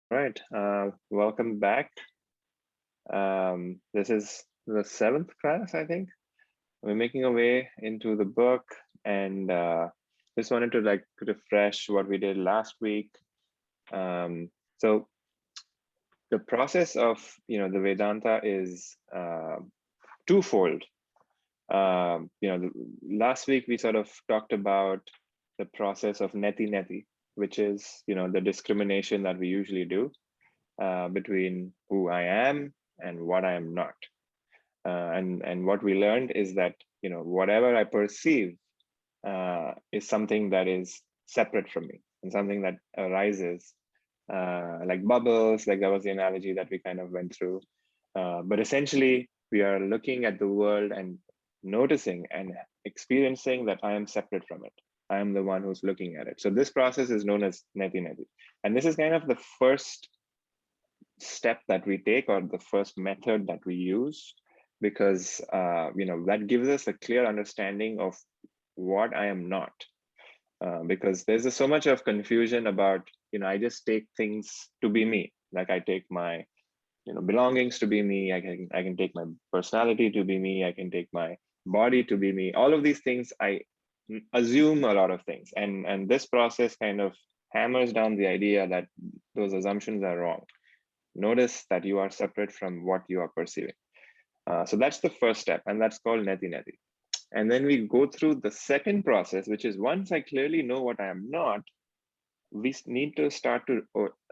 Right. Welcome back. This is the seventh class, I think. We're making our way into the book, and just wanted to like refresh what we did last week. So the process of the Vedanta is twofold. Last week we sort of talked about the process of neti neti, which is the discrimination that we usually do between who I am and what I am not. And what we learned is that whatever I perceive is something that is separate from me and something that arises like bubbles. Like that was the analogy that we kind of went through. But essentially, we are looking at the world and noticing and experiencing that I am separate from it. I am the one who's looking at it. So this process is known as neti neti, and this is kind of the first step that we take, or the first method that we use, because that gives us a clear understanding of what I am not. Because there's so much of confusion about I just take things to be me. Like I take my belongings to be me. I can take my personality to be me. I can take my body to be me. All of these things, I assume a lot of things, and this process kind of hammers down the idea that those assumptions are wrong. Notice that you are separate from what you are perceiving. So that's the first step, and that's called neti neti. And then we go through the second process, which is once I clearly know what I am not, we need to start to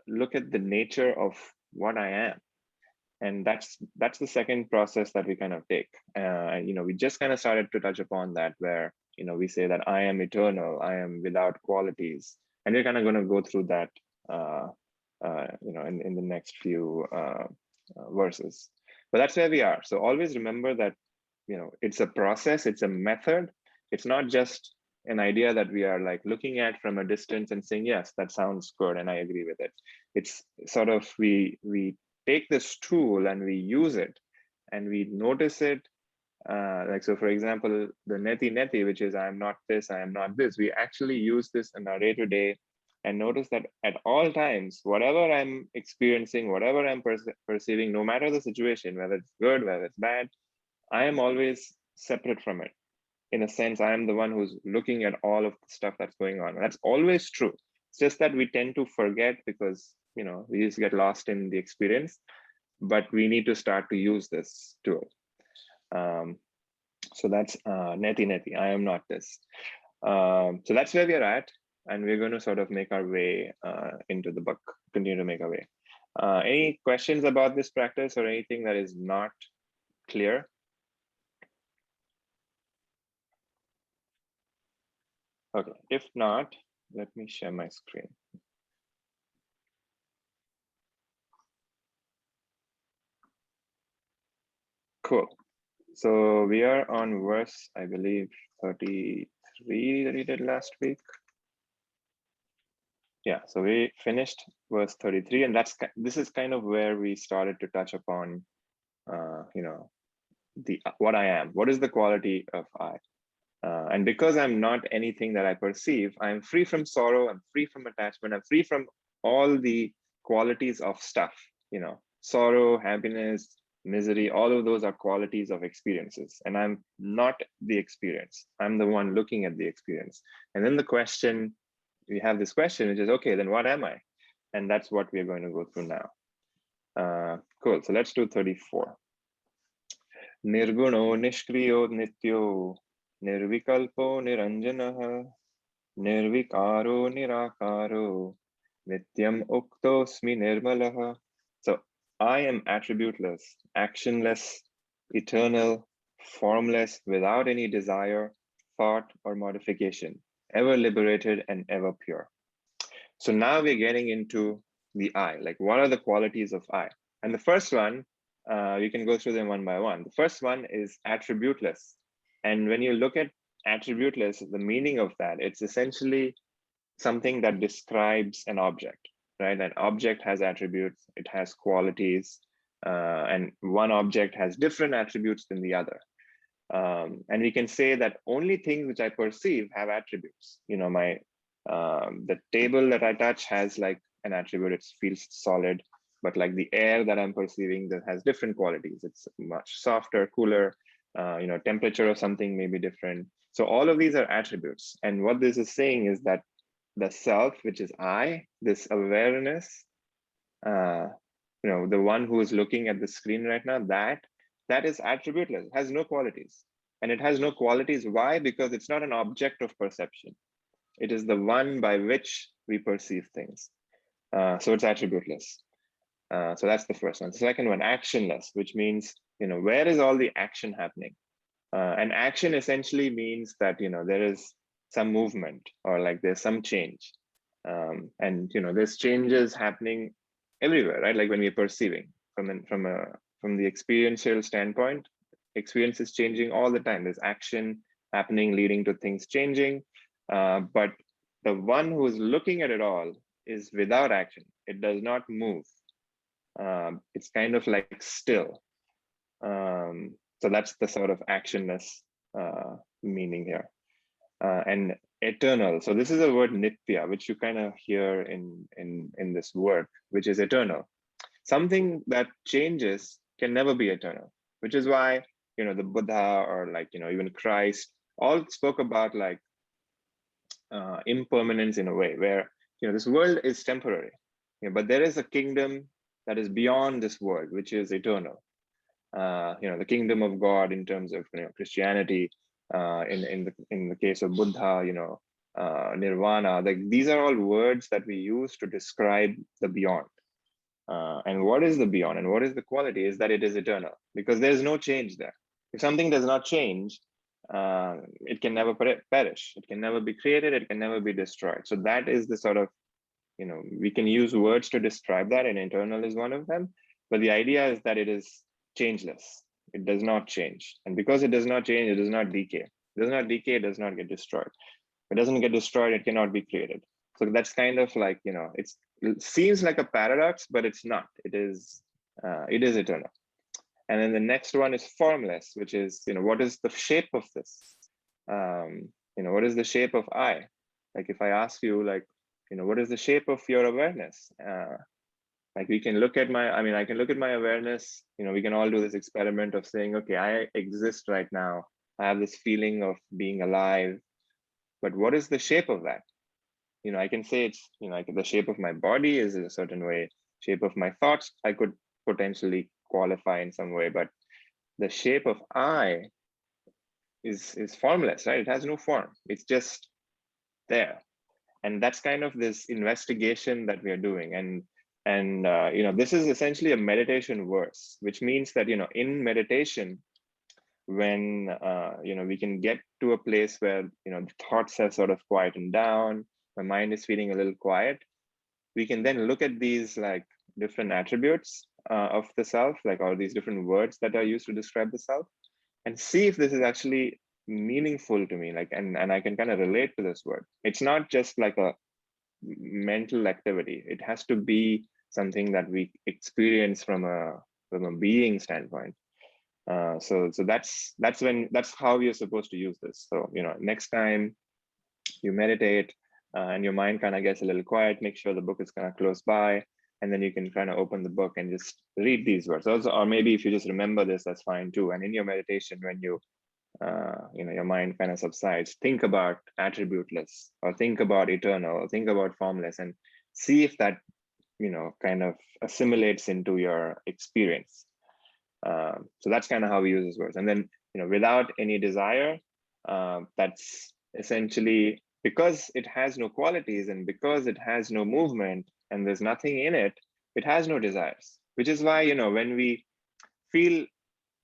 look at the nature of what I am. And that's the second process that we kind of take. We just kind of started to touch upon that, where we say that I am eternal, I am without qualities, and we're kind of going to go through that in the next few verses. But that's where we are. So always remember that it's a process, it's a method. It's not just an idea that we are like looking at from a distance and saying, yes, that sounds good and I agree with it. It's sort of we take this tool and we use it and we notice it. So for example, the neti neti, which is I am not this, I am not this, we actually use this in our day-to-day, and notice that at all times, whatever I'm experiencing, whatever I'm perceiving, no matter the situation, whether it's good, whether it's bad, I am always separate from it. In a sense, I am the one who's looking at all of the stuff that's going on. That's always true. It's just that we tend to forget because we just get lost in the experience. But we need to start to use this tool. So that's neti neti. I am not this. So that's where we are at, and we're going to sort of make our way into the book. Continue to make our way. Any questions about this practice or anything that is not clear? Okay, if not, let me share my screen. Cool. So we are on verse, I believe, 33 that we did last week. Yeah, so we finished verse 33, and this is kind of where we started to touch upon, the what I am. What is the quality of I? And because I'm not anything that I perceive, I'm free from sorrow, I'm free from attachment, I'm free from all the qualities of stuff, sorrow, happiness, misery, all of those are qualities of experiences. And I'm not the experience. I'm the one looking at the experience. And then the question, we have this question, which is, okay, then what am I? And that's what we're going to go through now. Cool, so let's do 34. Nirguno nishkriyo nityo nirvikalpo niranjanaha nirvikaro nirakaro nityam uktosmi nirmalaha. So I am attributeless, actionless, eternal, formless, without any desire, thought, or modification, ever liberated and ever pure. So now we're getting into the I, like what are the qualities of I? And the first one, you can go through them one by one. The first one is attributeless. And when you look at attributeless, the meaning of that, it's essentially something that describes an object, right? An object has attributes, it has qualities, and one object has different attributes than the other. And we can say that only things which I perceive have attributes. The table that I touch has like an attribute, it feels solid. But like the air that I'm perceiving that has different qualities. It's much softer, cooler, temperature of something may be different. So all of these are attributes. And what this is saying is that the self, which is I, this awareness, the one who is looking at the screen right now, that is attributeless, it has no qualities. And it has no qualities. Why? Because it's not an object of perception. It is the one by which we perceive things. So it's attributeless. So that's the first one. The second one, actionless, which means, where is all the action happening? And action essentially means that, there is some movement or like there's some change. And, there's changes happening everywhere, right? Like when we're perceiving from the experiential standpoint, experience is changing all the time. There's action happening, leading to things changing. But the one who is looking at it all is without action. It does not move. It's kind of like still. So that's the sort of actionless meaning here. And eternal. So this is a word nitya, which you kind of hear in this work, which is eternal. Something that changes can never be eternal, which is why, the Buddha or like, even Christ all spoke about like impermanence in a way where, this world is temporary, but there is a kingdom that is beyond this world, which is eternal. The kingdom of God in terms of Christianity, in the case of Buddha, nirvana. Like these are all words that we use to describe the beyond. And what is the beyond and what is the quality is that it is eternal, because there's no change there. If something does not change, it can never perish. It can never be created. It can never be destroyed. So that is the sort of, we can use words to describe that, and eternal is one of them. But the idea is that it is changeless. It does not change. And because it does not change, it does not decay. It does not decay, it does not get destroyed. If it doesn't get destroyed, it cannot be created. So that's kind of like, it seems like a paradox, but it's not. It is eternal. And then the next one is formless, which is, what is the shape of this? What is the shape of I? Like if I ask you, like, what is the shape of your awareness? Like we can look at I can look at my awareness, we can all do this experiment of saying, okay, I exist right now. I have this feeling of being alive, but what is the shape of that? I can say it's, like the shape of my body is a certain way, shape of my thoughts, I could potentially qualify in some way, but the shape of I is formless, right? It has no form. It's just there. And that's kind of this investigation that we are doing. And this is essentially a meditation verse, which means that, in meditation, when, we can get to a place where, the thoughts have sort of quietened down, my mind is feeling a little quiet, we can then look at these like different attributes of the self, like all these different words that are used to describe the self, and see if this is actually meaningful to me, like, and I can kind of relate to this word. It's not just like a mental activity. It has to be something that we experience from a being standpoint. So that's how we are supposed to use this. So next time you meditate and your mind kind of gets a little quiet, make sure the book is kind of close by, and then you can kind of open the book and just read these words. Also, or maybe if you just remember this, that's fine too. And in your meditation, when you your mind kind of subsides, think about attributeless, or think about eternal, or think about formless, and see if that kind of assimilates into your experience. So that's kind of how we use these words. And then without any desire, that's essentially because it has no qualities, and because it has no movement, and there's nothing in it, it has no desires. Which is why when we feel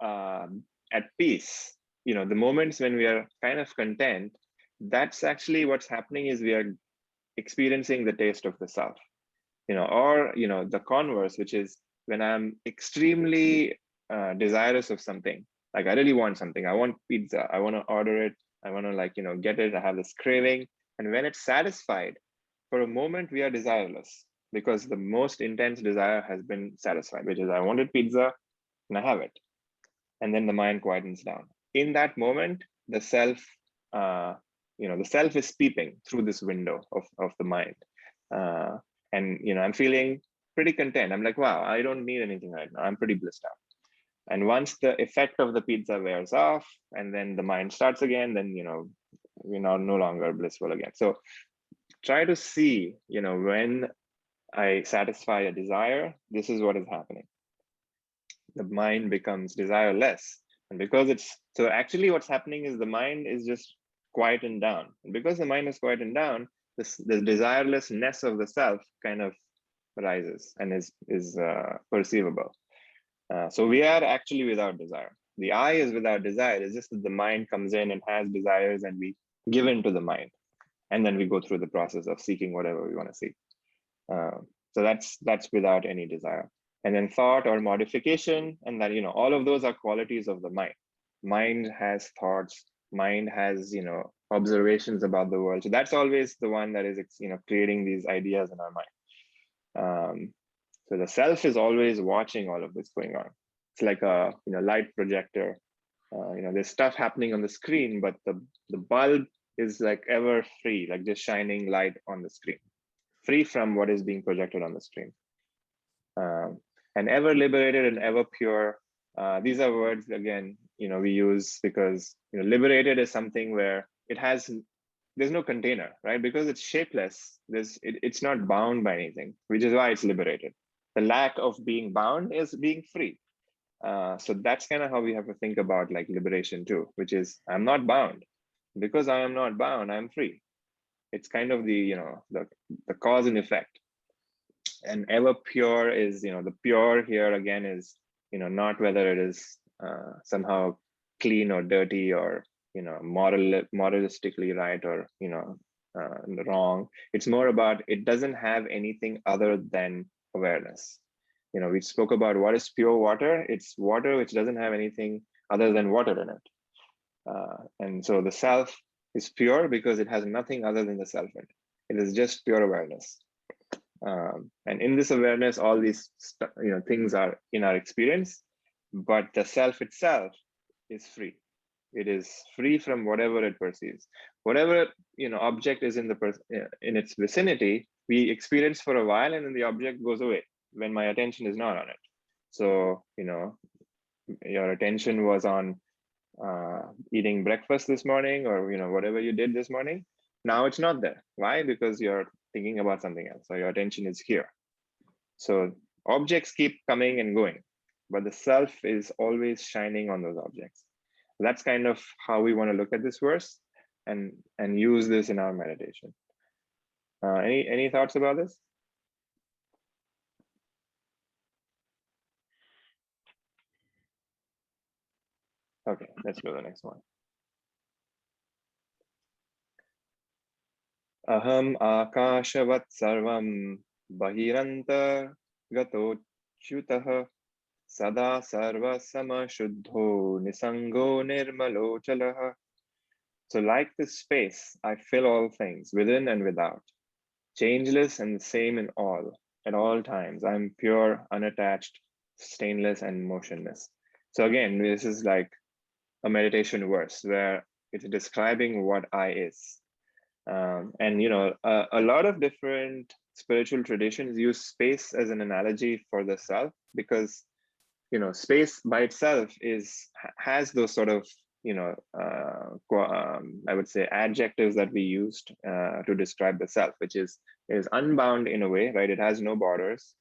at peace, the moments when we are kind of content, that's actually what's happening, is we are experiencing the taste of the self. Or the converse, which is when I'm extremely desirous of something, like I really want something, I want pizza, I want to order it, I want to get it, I have this craving, and when it's satisfied, for a moment we are desireless, because the most intense desire has been satisfied, which is I wanted pizza and I have it, and then the mind quietens down. In that moment, the self, the self is peeping through this window of the mind. And I'm feeling pretty content. I'm like, wow, I don't need anything right now. I'm pretty blissed out. And once the effect of the pizza wears off, and then the mind starts again, then we're no longer blissful again. So try to see, when I satisfy a desire, this is what is happening. The mind becomes desireless. And because it's so actually what's happening is the mind is just quietened down. And because the mind is quietened down, the desirelessness of the self kind of rises and is perceivable. So we are actually without desire. The I is without desire. It's just that the mind comes in and has desires, and we give in to the mind, and then we go through the process of seeking whatever we want to seek. So that's without any desire. And then thought or modification, and that all of those are qualities of the mind. Mind has thoughts. Mind has observations about the world. So that's always the one that is creating these ideas in our mind. So the self is always watching all of this going on. It's like a light projector. There's stuff happening on the screen, but the bulb is like ever free, like just shining light on the screen, free from what is being projected on the screen. And ever liberated and ever pure. These are words again, we use because liberated is something where there's no container, right? Because it's shapeless. It's not bound by anything, which is why it's liberated. The lack of being bound is being free. So that's kind of how we have to think about like liberation too, which is I'm not bound. Because I am not bound, I'm free. It's kind of the cause and effect. And ever pure is the pure here again is not whether it is somehow clean or dirty or moralistically right or wrong. It's more about it doesn't have anything other than awareness. We spoke about what is pure water. It's water which doesn't have anything other than water in it. And so the self is pure because it has nothing other than the self in it. It is just pure awareness. And in this awareness, all these things are in our experience, but the self itself is free. It is free from whatever it perceives. Whatever object is in its vicinity, we experience for a while, and then the object goes away when my attention is not on it. So your attention was on eating breakfast this morning, or whatever you did this morning. Now it's not there. Why? Because you're thinking about something else, or your attention is here. So objects keep coming and going, but the self is always shining on those objects. That's kind of how we want to look at this verse and use this in our meditation. Any thoughts about this? Okay, let's go to the next one. Aham akashavat sarvam bahiranta gatochyutah sada sarva samashuddho nisango nirmalo chalah. So like this space, I fill all things within and without, changeless and the same in all, at all times. I'm pure, unattached, stainless, and motionless. So again, this is like a meditation verse where it's describing what I is. And a lot of different spiritual traditions use space as an analogy for the self, because space by itself has those sort of I would say adjectives that we used to describe the self, which is unbound in a way, right? It has no borders,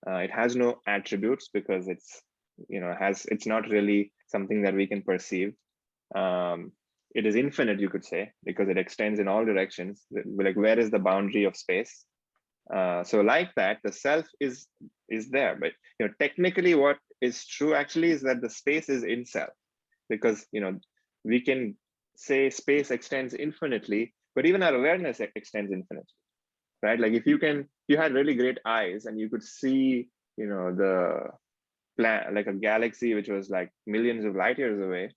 it has no attributes because it's it's not really something that we can perceive. It is infinite, you could say, because it extends in all directions. Like, where is the boundary of space? So like that, the self is there, but technically what is true actually is that the space is in self, because we can say space extends infinitely, but even our awareness extends infinitely, right? Like if you had really great eyes and you could see the like a galaxy which was like millions of light years away,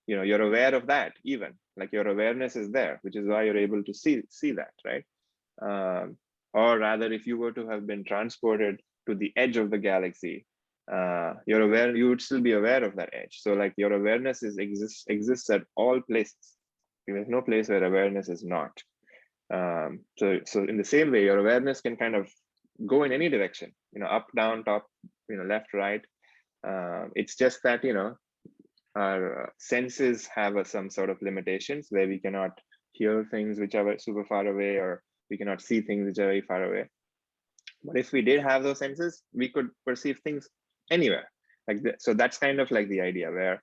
you're aware of that, even like your awareness is there, which is why you're able to see that, right? Or rather, if you were to have been transported to the edge of the galaxy, you're aware, you would still be aware of that edge. So like your awareness exists at all places. There's no place where awareness is not. So in the same way, your awareness can kind of go in any direction, up, down, top, left, right. It's just that, our senses have some sort of limitations where we cannot hear things which are super far away, or we cannot see things which are very far away. But if we did have those senses, we could perceive things anywhere. So that's kind of like the idea, where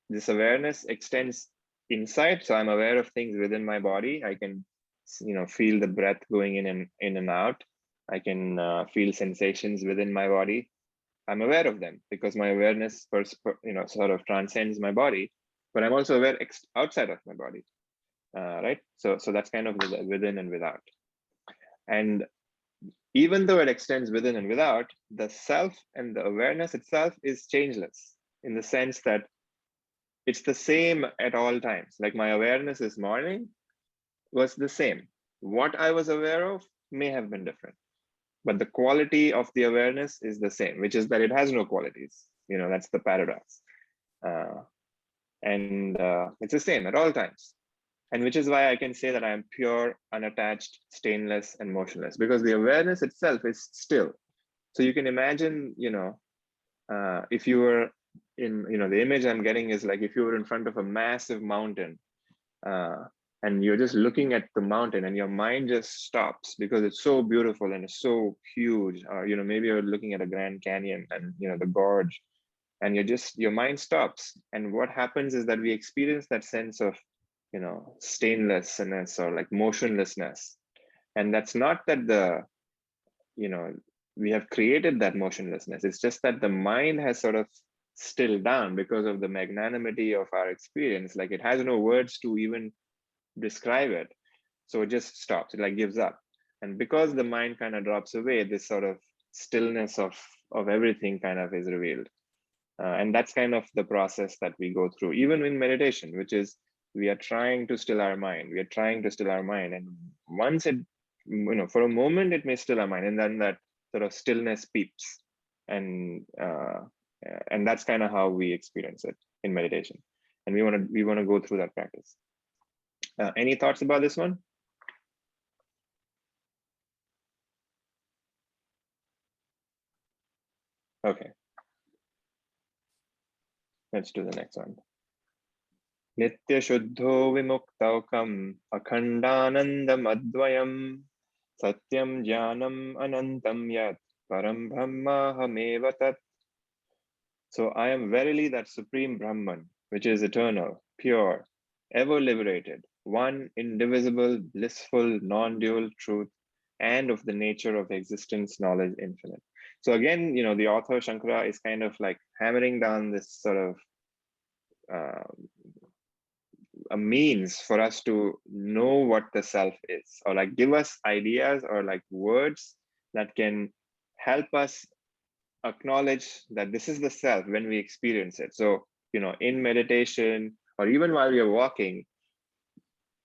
this awareness extends inside. So I'm aware of things within my body. I can, feel the breath going in and out. I can feel sensations within my body. I'm aware of them because my awareness, sort of transcends my body. But I'm also aware outside of my body, right? So that's kind of the within and without. And even though it extends within and without, the self and the awareness itself is changeless, in the sense that it's the same at all times. Like my awareness this morning was the same. What I was aware of may have been different, but the quality of the awareness is the same, which is that it has no qualities. That's the paradox. And it's the same at all times. And which is why I can say that I am pure, unattached, stainless, and motionless, because the awareness itself is still. So you can imagine, if you were in, the image I'm getting is like if you were in front of a massive mountain, and you're just looking at the mountain and your mind just stops because it's so beautiful and it's so huge. Or, maybe you're looking at a Grand Canyon and, the gorge, and your mind stops. And what happens is that we experience that sense of, stainlessness or like motionlessness. And that's not that we have created that motionlessness. It's just that the mind has sort of stilled down because of the magnanimity of our experience. Like it has no words to even describe it. So it just stops, it like gives up. And because the mind kind of drops away, this sort of stillness of everything kind of is revealed. And that's kind of the process that we go through, even in meditation, which is we are trying to still our mind. We are trying to still our mind. And once it, for a moment, it may still our mind. And then that sort of stillness peeps. And that's kind of how we experience it in meditation. And we want to go through that practice. Any thoughts about this one? Okay. Let's do the next one. Nitya Shuddho Vimuktaukam Akhandanandam Advayam Satyam Jnanam Anantam Yat Param Brahma Hameva Tat. So I am verily that supreme Brahman, which is eternal, pure, ever liberated, one indivisible, blissful, non-dual truth, and of the nature of existence, knowledge, infinite. So again, the author Shankara is kind of like hammering down this sort of a means for us to know what the self is, or like give us ideas or like words that can help us acknowledge that this is the self when we experience it. So, in meditation or even while we are walking,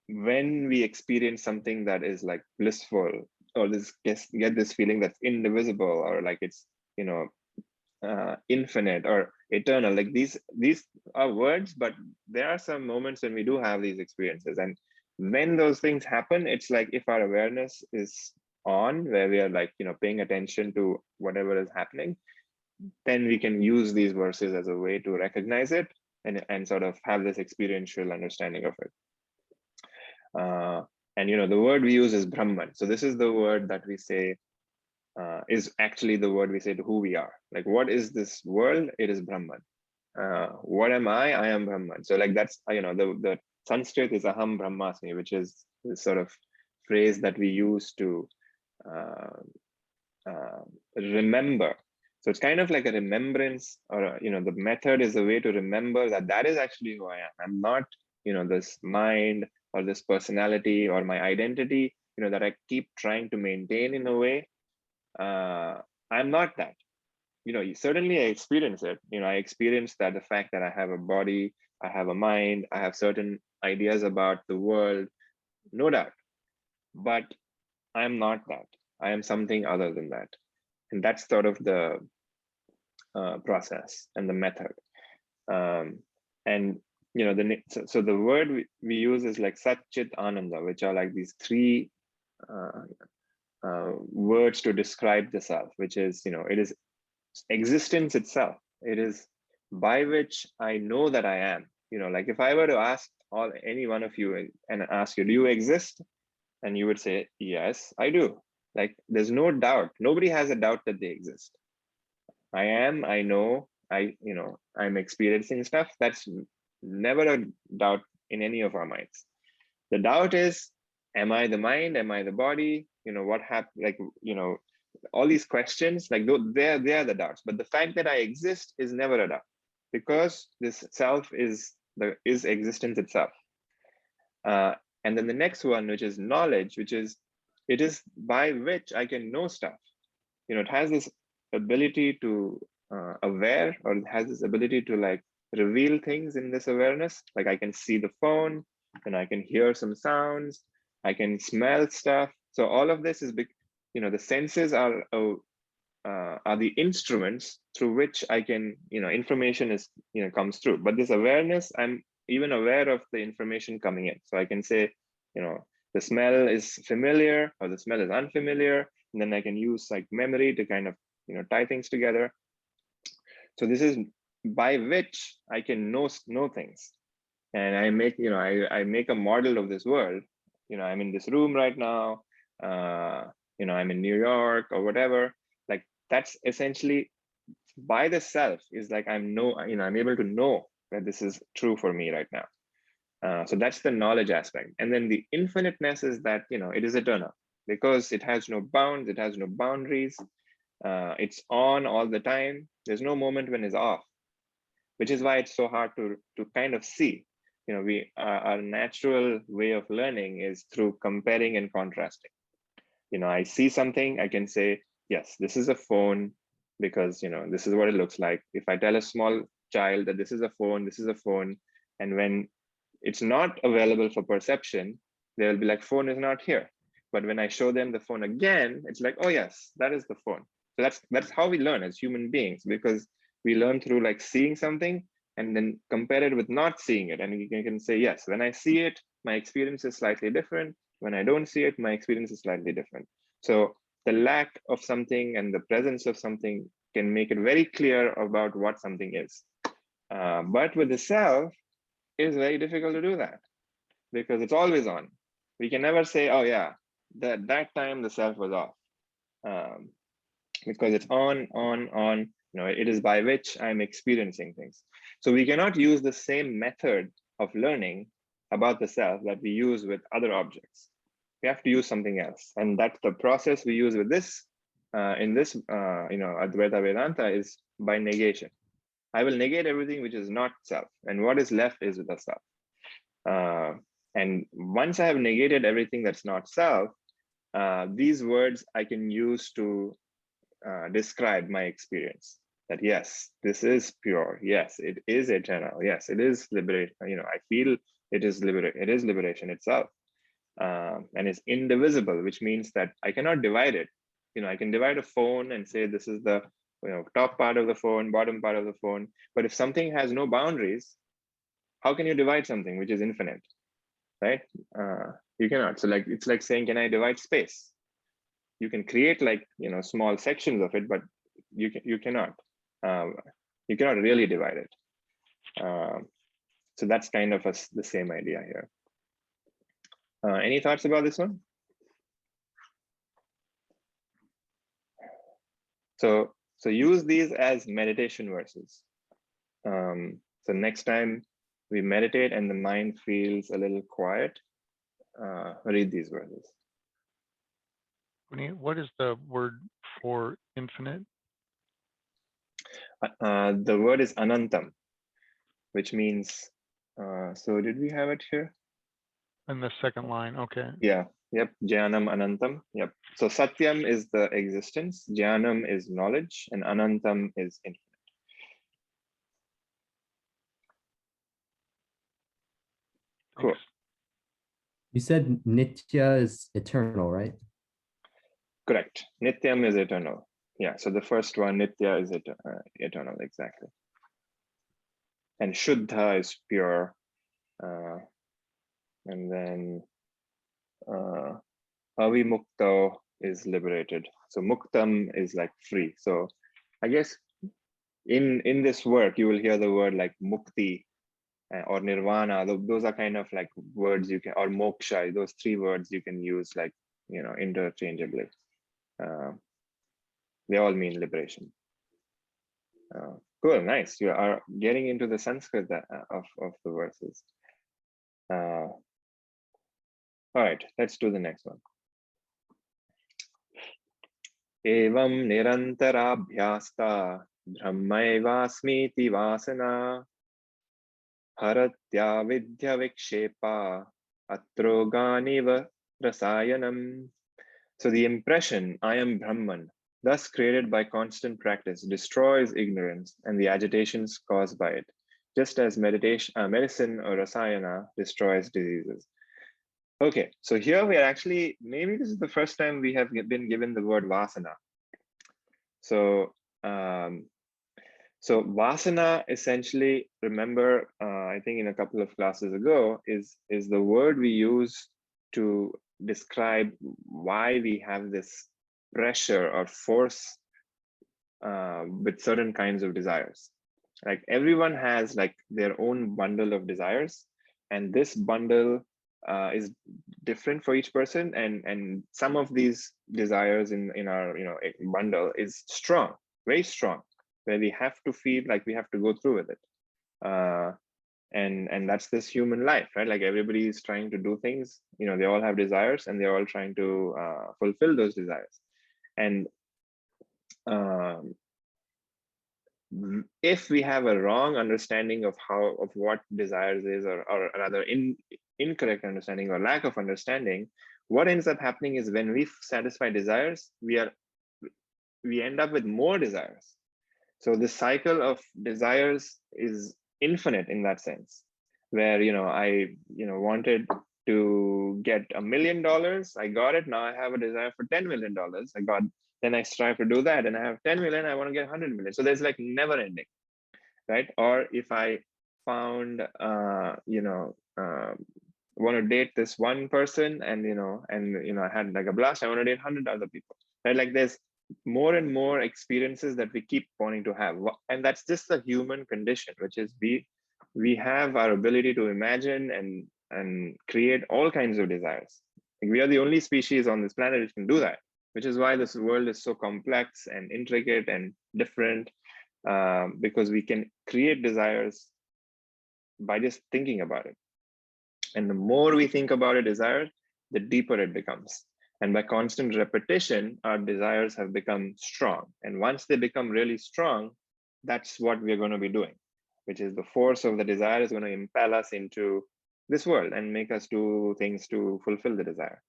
when we experience something that is like blissful, or get this feeling that's indivisible, or like it's, infinite or eternal, like these are words, but there are some moments when we do have these experiences. And when those things happen, it's like if our awareness is on, where we are like, paying attention to whatever is happening, then we can use these verses as a way to recognize it and sort of have this experiential understanding of it. And the word we use is Brahman. So this is the word that we say is actually the word we say to who we are. Like, what is this world? It is Brahman. What am I? I am Brahman. So like that's, the Sanskrit is Aham Brahmasmi, which is this sort of phrase that we use to remember. So it's kind of like a remembrance, or the method is a way to remember that is actually who I am. I'm not, this mind or this personality or my identity, that I keep trying to maintain in a way. I'm not that. Certainly I experience it. I experience that the fact that I have a body, I have a mind, I have certain ideas about the world, no doubt. But I'm not that. I am something other than that. And that's sort of the process and the method. And so the word we use is like Sat Chit Ananda, which are like these three words to describe the self, which is, it is existence itself. It is by which I know that I am. Like if I were to ask any one of you and ask you, do you exist? And you would say, yes, I do. Like there's no doubt. Nobody has a doubt that they exist. I am, I know, I'm experiencing stuff. That's never a doubt in any of our minds. The doubt is, am I the mind? Am I the body? What happened? Like, all these questions, like they are the doubts. But the fact that I exist is never a doubt, because this self is existence itself. And then the next one, which is knowledge, it is by which I can know stuff. It has this ability to aware, or it has this ability to like reveal things in this awareness. Like I can see the phone, and I can hear some sounds, I can smell stuff. So all of this is big. The senses are the instruments through which I can, information is, comes through. But this awareness, I'm even aware of the information coming in. So I can say, the smell is familiar or the smell is unfamiliar. And then I can use like memory to kind of, tie things together. So this is by which I can know things. And I make, I make a model of this world. I'm in this room right now. I'm in New York or whatever. Like that's essentially by the self is like I'm able to know that this is true for me right now. So that's the knowledge aspect. And then the infiniteness is that, it is eternal because it has no bounds, it has no boundaries. It's on all the time. There's no moment when it's off, which is why it's so hard to kind of see. Our natural way of learning is through comparing and contrasting. I see something, I can say, yes, this is a phone because, this is what it looks like. If I tell a small child that this is a phone, and when it's not available for perception, they'll be like, phone is not here. But when I show them the phone again, it's like, oh yes, that is the phone. So that's how we learn as human beings, because we learn through like seeing something and then compare it with not seeing it. And you can say, yes, when I see it, my experience is slightly different. When I don't see it, my experience is slightly different. So the lack of something and the presence of something can make it very clear about what something is. But with the self, it's very difficult to do that because it's always on. We can never say, oh yeah, that time the self was off. Because it's on. It is by which I'm experiencing things. So we cannot use the same method of learning about the self that we use with other objects. We have to use something else. And that's the process we use with this, in this, Advaita Vedanta is by negation. I will negate everything which is not self. And what is left is the self. And once I have negated everything that's not self, these words I can use to describe my experience. That yes, this is pure. Yes, it is eternal. Yes, it is liberation. I feel it is liberation itself. And it's indivisible, which means that I cannot divide it. I can divide a phone and say this is the top part of the phone, bottom part of the phone. But if something has no boundaries, how can you divide something which is infinite, right? You cannot. So like it's like saying, can I divide space? You can create like small sections of it, but you cannot. You cannot really divide it. So that's kind of the same idea here. Any thoughts about this one? So use these as meditation verses. So next time we meditate and the mind feels a little quiet, read these verses. What is the word for infinite? The word is anantam, which means, so did we have it here? In the second line, okay. Yeah, yep, Jnanam Anantam, yep. So Satyam is the existence, Jnanam is knowledge, and Anantam is infinite. Cool. You said Nitya is eternal, right? Correct. Nityam is eternal. Yeah, so the first one, Nitya, is eternal, exactly. And Shuddha is pure. And then Avimukto is liberated. So muktam is like free. So I guess in this work, you will hear the word like mukti or nirvana. Those are kind of like words you can, or moksha, those three words you can use like, interchangeably. They all mean liberation. Cool, nice. You are getting into the Sanskrit of the verses. All right, let's do the next one. Evam nirantarabhyasta brahmaivasmiti vasana haratya vidya vikshepa atroganiva rasayanam. So the impression, I am Brahman, thus created by constant practice, destroys ignorance and the agitations caused by it, just as medicine or rasayana destroys diseases. Okay, so here we are actually, maybe this is the first time we have been given the word vasana. So, so vasana essentially, remember, I think in a couple of classes ago, is the word we use to describe why we have this pressure or force with certain kinds of desires. Like everyone has like their own bundle of desires, and this bundle is different for each person, and some of these desires in our bundle is strong, very strong, where we have to feel like we have to go through with it. And that's this human life, right? Like everybody is trying to do things, they all have desires and they're all trying to fulfill those desires. And if we have a wrong understanding of what desires is, or rather incorrect understanding or lack of understanding, what ends up happening is when we satisfy desires, we end up with more desires. So this cycle of desires is infinite in that sense, where I wanted to get $1 million, I got it. Now I have a desire for $10 million. Then I strive to do that, and I have 10 million, I want to get 100 million. So there's like never ending, right? Or if I found, want to date this one person, and I had like a blast, I want to date 100 other people, right? Like there's more and more experiences that we keep wanting to have, and that's just the human condition, which is we have our ability to imagine and create all kinds of desires. Like we are the only species on this planet which can do that, which is why this world is so complex and intricate and different, because we can create desires by just thinking about it. And the more we think about a desire, the deeper it becomes. And by constant repetition, our desires have become strong. And once they become really strong, that's what we're going to be doing, which is the force of the desire is going to impel us into this world and make us do things to fulfill the desire.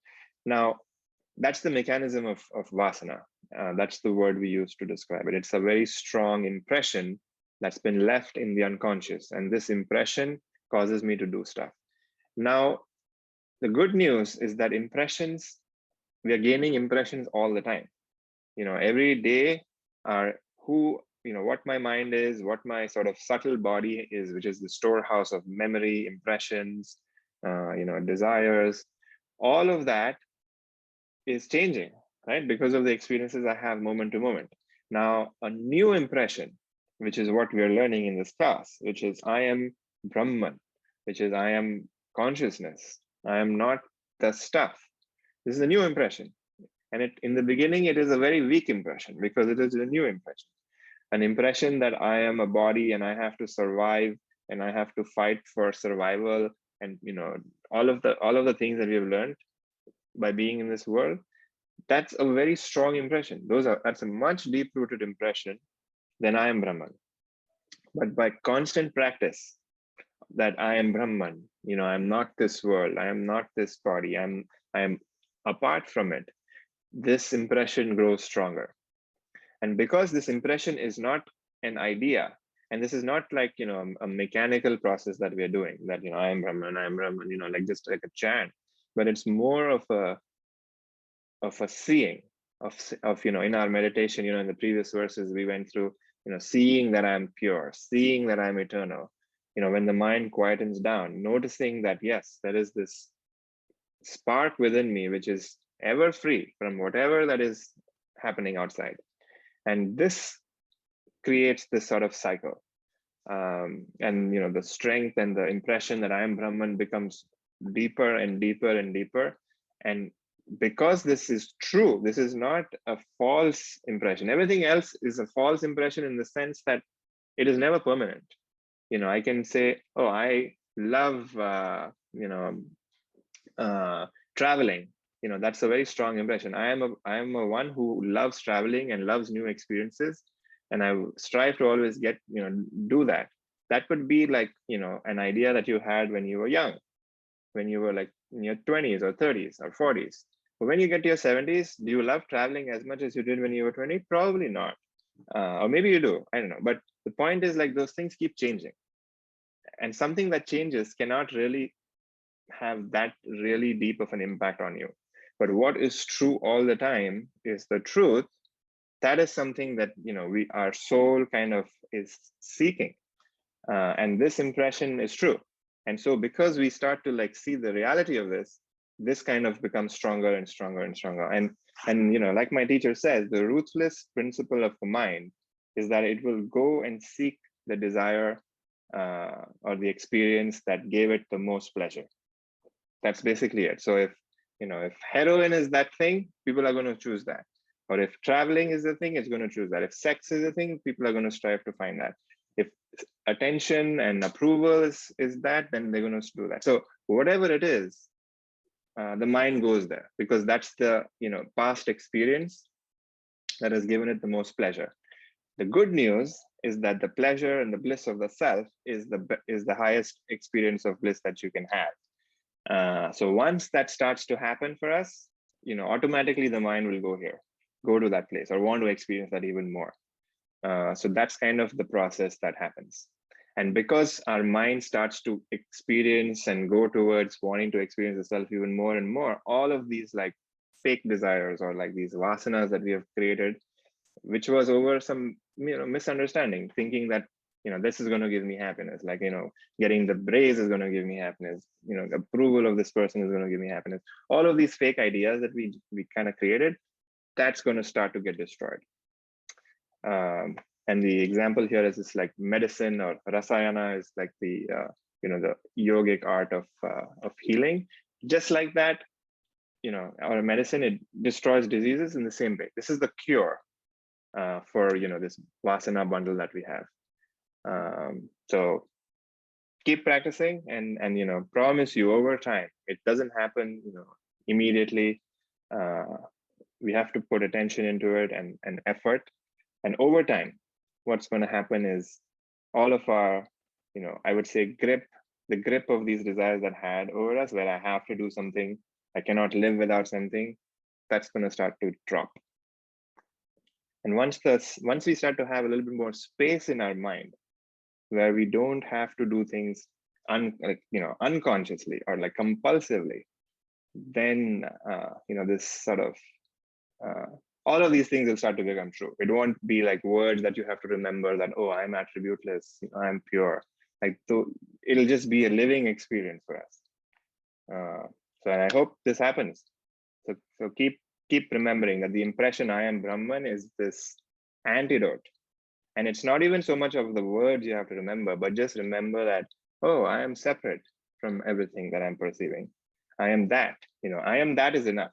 Now, that's the mechanism of vasana. That's the word we use to describe it. It's a very strong impression that's been left in the unconscious. And this impression causes me to do stuff. Now, the good news is that we are gaining impressions all the time. Every day are what my mind is, what my sort of subtle body is, which is the storehouse of memory, impressions, desires, all of that is changing, right? Because of the experiences I have moment to moment. Now, a new impression, which is what we are learning in this class, which is I am Brahman, which is I am consciousness. I am not the stuff. This is a new impression. And in the beginning, it is a very weak impression because it is a new impression. An impression that I am a body and I have to survive and I have to fight for survival, and all of the things that we have learned by being in this world, that's a very strong impression. That's a much deep-rooted impression than I am Brahman. But by constant practice, that I am Brahman, I'm not this world, I am not this body, I am apart from it, this impression grows stronger. And because this impression is not an idea, and this is not like a mechanical process that we are doing, that I am Brahman, like just like a chant, but it's more of a seeing of in our meditation, in the previous verses we went through, seeing that I'm pure, seeing that I'm eternal. When the mind quietens down, noticing that yes, there is this spark within me which is ever free from whatever that is happening outside. And this creates this sort of cycle. And the strength and the impression that I am Brahman becomes deeper and deeper and deeper. And because this is true, this is not a false impression. Everything else is a false impression in the sense that it is never permanent. I can say, oh, I love traveling. That's a very strong impression. I am a one who loves traveling and loves new experiences, and I strive to always get do that. That could be like an idea that you had when you were young, when you were like in your 20s or 30s or 40s. But when you get to your 70s, do you love traveling as much as you did when you were 20? Probably not. Or maybe you do, I don't know. But the point is, like, those things keep changing. And something that changes cannot really have that really deep of an impact on you. But what is true all the time is the truth. That is something that our soul kind of is seeking. And this impression is true. And so because we start to like see the reality of this kind of becomes stronger and stronger and stronger. And like my teacher says, the ruthless principle of the mind is that it will go and seek the desire or the experience that gave it the most pleasure. That's basically it. So if heroin is that thing, people are going to choose that. Or if traveling is the thing, it's going to choose that. If sex is the thing, people are going to strive to find that. If attention and approval is that, then they're going to do that. So whatever it is, the mind goes there because that's the past experience that has given it the most pleasure. The good news is that the pleasure and the bliss of the self is the highest experience of bliss that you can have. So once that starts to happen for us, automatically the mind will go to that place or want to experience that even more. So that's kind of the process that happens. And because our mind starts to experience and go towards wanting to experience the self even more and more, all of these like fake desires or like these vasanas that we have created, which was over some misunderstanding, thinking that this is going to give me happiness, like getting the praise is going to give me happiness, the approval of this person is going to give me happiness. All of these fake ideas that we kind of created, that's going to start to get destroyed. And the example here is this like medicine or rasayana is like the the yogic art of healing. Just like that, our medicine, it destroys diseases in the same way. This is the cure for this vasana bundle that we have. So keep practicing and promise you over time. It doesn't happen immediately. We have to put attention into it and effort. And over time, what's going to happen is all of our, I would say the grip of these desires that had over us, where I have to do something, I cannot live without something, that's going to start to drop. And once we start to have a little bit more space in our mind, where we don't have to do things unconsciously or like compulsively, then this sort of all of these things will start to become true. It won't be like words that you have to remember that, oh, I'm attributeless, I'm pure. Like, so it'll just be a living experience for us. So I hope this happens. So keep remembering that the impression I am Brahman is this antidote. And it's not even so much of the words you have to remember, but just remember that, oh, I am separate from everything that I'm perceiving. I am that, I am that is enough.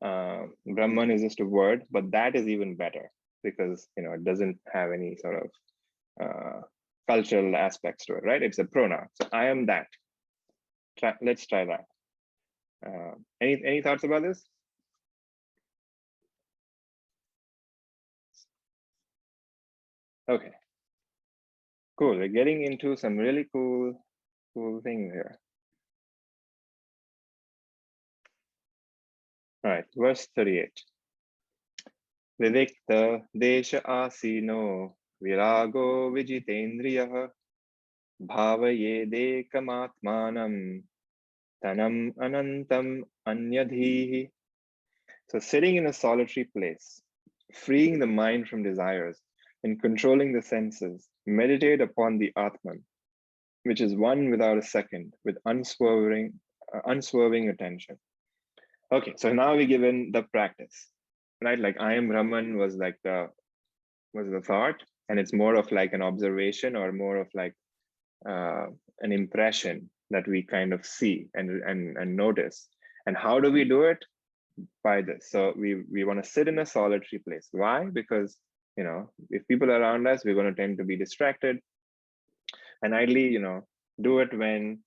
Brahman is just a word, but that is even better because it doesn't have any sort of cultural aspects to it, right? It's a pronoun. So I am that. Let's try that. Any thoughts about this? Okay, cool. We're getting into some really cool things here. All right, verse 38. Vivikta desha asino virago vijitendriyah bhavaye dekamatmanam tanam anantam anyadhihi. So sitting in a solitary place, freeing the mind from desires and controlling the senses, meditate upon the Atman, which is one without a second, with unswerving attention. Okay, so now we given the practice, right? Like I am Brahman was like the thought, and it's more of like an observation or more of like an impression that we kind of see and notice. And how do we do it? By this. So we want to sit in a solitary place. Why? Because if people are around us, we're going to tend to be distracted. And ideally, do it when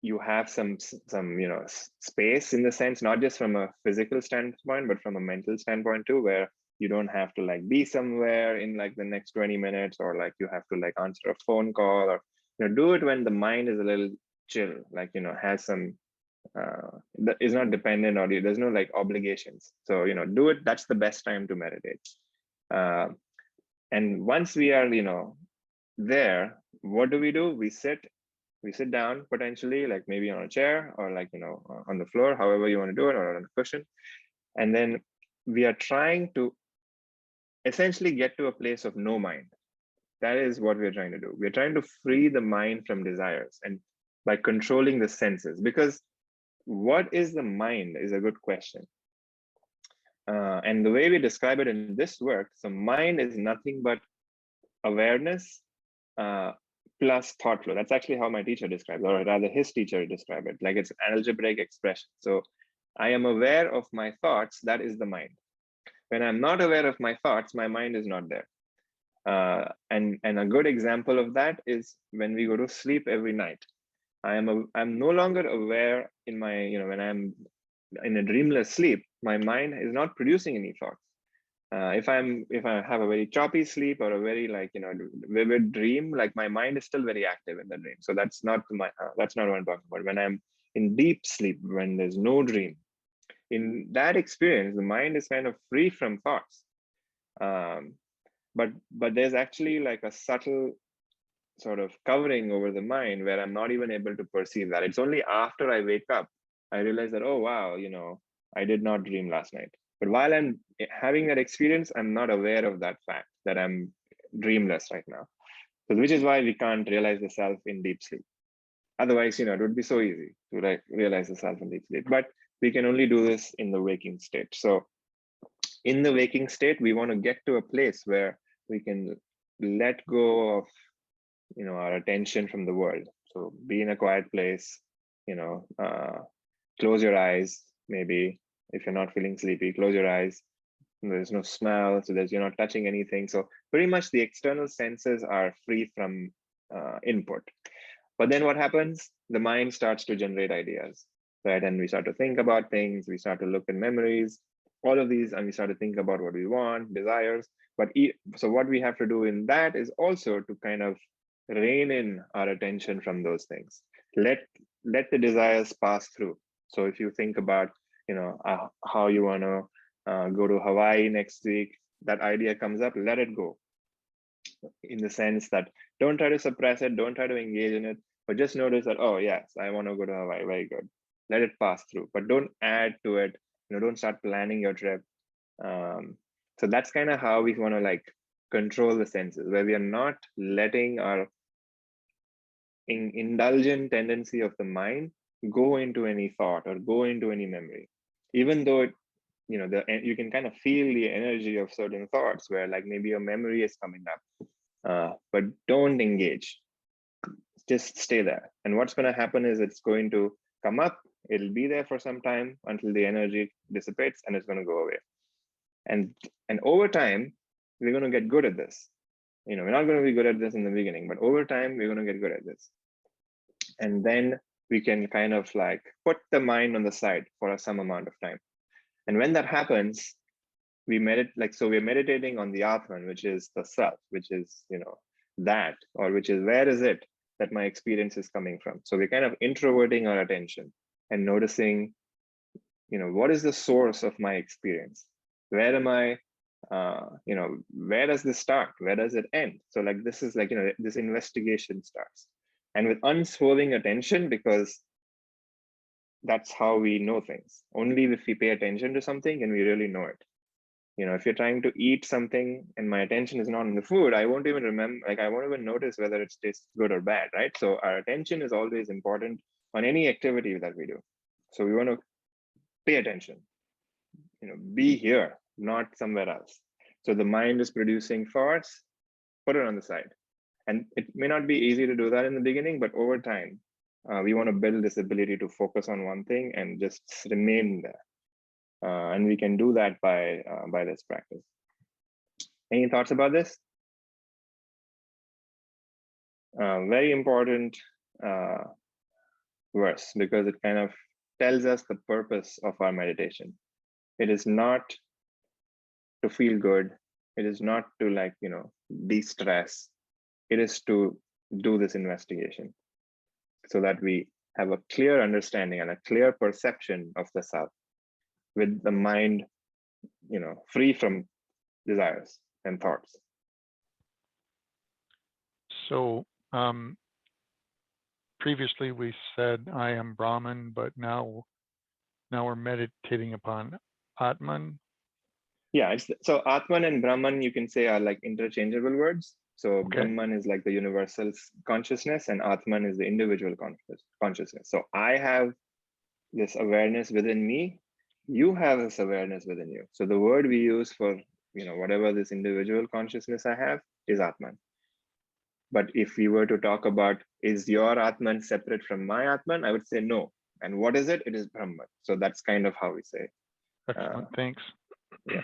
you have some space, in the sense, not just from a physical standpoint, but from a mental standpoint too, where you don't have to like be somewhere in like the next 20 minutes, or like you have to like answer a phone call, or do it when the mind is a little chill, like has some that is not dependent on you. There's no like obligations. So do it. That's the best time to meditate. uh, and once we are there, what do? We sit down, potentially like maybe on a chair, or like on the floor, however you want to do it, or on a cushion. And then we are trying to essentially get to a place of no mind. That is what we're trying to do. We're trying to free the mind from desires, and by controlling the senses. Because what is the mind is a good question. And the way we describe it in this work, so mind is nothing but awareness plus thought flow. That's actually how my teacher describes it, or rather his teacher described it, like it's an algebraic expression. So I am aware of my thoughts, that is the mind. When I'm not aware of my thoughts, my mind is not there. And a good example of that is when we go to sleep every night. I'm no longer aware in my, when I'm in a dreamless sleep, my mind is not producing any thoughts. If I have a very choppy sleep, or a very like vivid dream, like my mind is still very active in the dream. So that's not that's not what I'm talking about. When I'm in deep sleep, when there's no dream, in that experience, the mind is kind of free from thoughts. But there's actually like a subtle sort of covering over the mind where I'm not even able to perceive that. It's only after I wake up, I realize that, oh, wow, I did not dream last night. But while I'm having that experience, I'm not aware of that fact that I'm dreamless right now. So, which is why we can't realize the self in deep sleep. Otherwise, it would be so easy to like realize the self in deep sleep. But we can only do this in the waking state. So in the waking state, we want to get to a place where we can let go of our attention from the world. So be in a quiet place, close your eyes. Maybe if you're not feeling sleepy, close your eyes. There's no smell, so you're not touching anything. So pretty much the external senses are free from input. But then what happens? The mind starts to generate ideas, right? And we start to think about things. We start to look at memories, all of these, and we start to think about what we want, desires. But so what we have to do in that is also to kind of rein in our attention from those things. Let the desires pass through. So if you think about how you want to go to Hawaii next week, that idea comes up, let it go, in the sense that don't try to suppress it, don't try to engage in it, but just notice that, oh yes, I want to go to Hawaii, very good, let it pass through, but don't add to it. Don't start planning your trip. So that's kind of how we want to like control the senses, where we are not letting our indulgent tendency of the mind go into any thought or go into any memory, even though it, you can kind of feel the energy of certain thoughts where like maybe a memory is coming up, but don't engage, just stay there. And what's going to happen is it's going to come up, it'll be there for some time until the energy dissipates, and it's going to go away. And over time, we're going to get good at this. We're not going to be good at this in the beginning, but over time, we're going to get good at this. And then we can kind of like put the mind on the side for some amount of time. And when that happens, we meditate, so we're meditating on the Atman, which is the self, which is, that, or which is, where is it that my experience is coming from? So we're kind of introverting our attention and noticing, what is the source of my experience? Where am I, where does this start? Where does it end? So like, this is like, this investigation starts. And with unswerving attention, because that's how we know things. Only if we pay attention to something and we really know it. If you're trying to eat something and my attention is not on the food, I won't even remember, like I won't even notice whether it tastes good or bad, right? So our attention is always important on any activity that we do. So we want to pay attention, be here, not somewhere else. So the mind is producing thoughts, put it on the side. And it may not be easy to do that in the beginning, but over time, we want to build this ability to focus on one thing and just remain there. And we can do that by this practice. Any thoughts about this? Very important verse, because it kind of tells us the purpose of our meditation. It is not to feel good. It is not to de-stress. It is to do this investigation so that we have a clear understanding and a clear perception of the self, with the mind, free from desires and thoughts. So previously we said I am Brahman, but now we're meditating upon Atman. Yeah, so Atman and Brahman, you can say, are like interchangeable words. So Okay. Brahman is like the universal consciousness, and Atman is the individual consciousness. So I have this awareness within me. You have this awareness within you. So the word we use for whatever this individual consciousness I have is Atman. But if we were to talk about, is your Atman separate from my Atman, I would say no. And what is it? It is Brahman. So that's kind of how we say it. Excellent. Thanks. Yeah.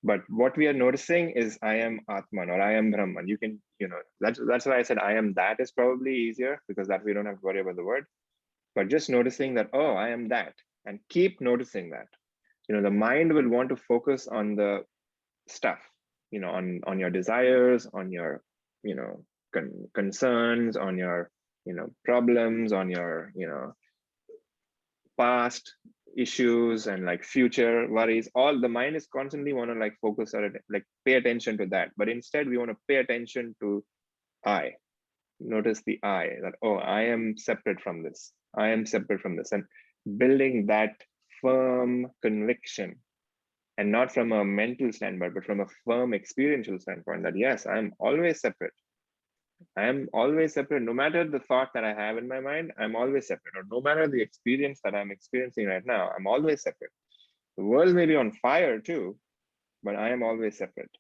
But what we are noticing is I am Atman or I am Brahman. You can, that's why I said I am that is probably easier, because that we don't have to worry about the word. But just noticing that, oh, I am that, and keep noticing that. The mind will want to focus on the stuff, on your desires, on your, concerns, on your, problems, on your, past issues and like future worries. All the mind is constantly want to like focus on it, like pay attention to that. But instead we want to pay attention to I. Notice the I, that, oh, I am separate from this. I am separate from this. And building that firm conviction, and not from a mental standpoint, but from a firm experiential standpoint, that yes, I'm always separate. I am always separate. No matter the thought that I have in my mind, I'm always separate. Or no matter the experience that I'm experiencing right now, I'm always separate. The world may be on fire too, but I am always separate.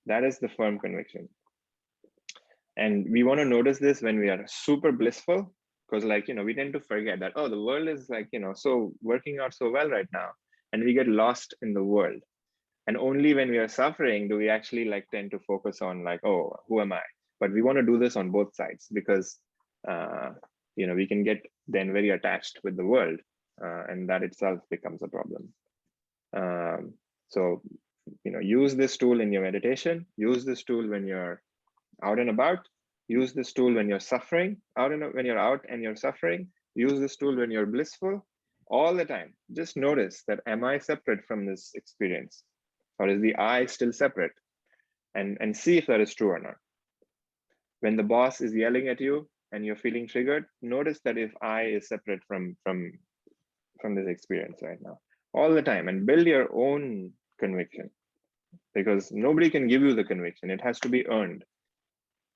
That is the firm conviction. And we want to notice this when we are super blissful, because we tend to forget that, oh, the world is so working out so well right now, and we get lost in the world. And only when we are suffering do we actually tend to focus on oh, who am I? But we want to do this on both sides, because we can get then very attached with the world, and that itself becomes a problem. So use this tool in your meditation. Use this tool when you're out and about. Use this tool when you're suffering, when you're out and you're suffering. Use this tool when you're blissful. All the time, just notice that, am I separate from this experience, or is the I still separate? And see if that is true or not. When the boss is yelling at you and you're feeling triggered, notice that if I is separate from this experience right now, all the time, and build your own conviction, because nobody can give you the conviction. It has to be earned.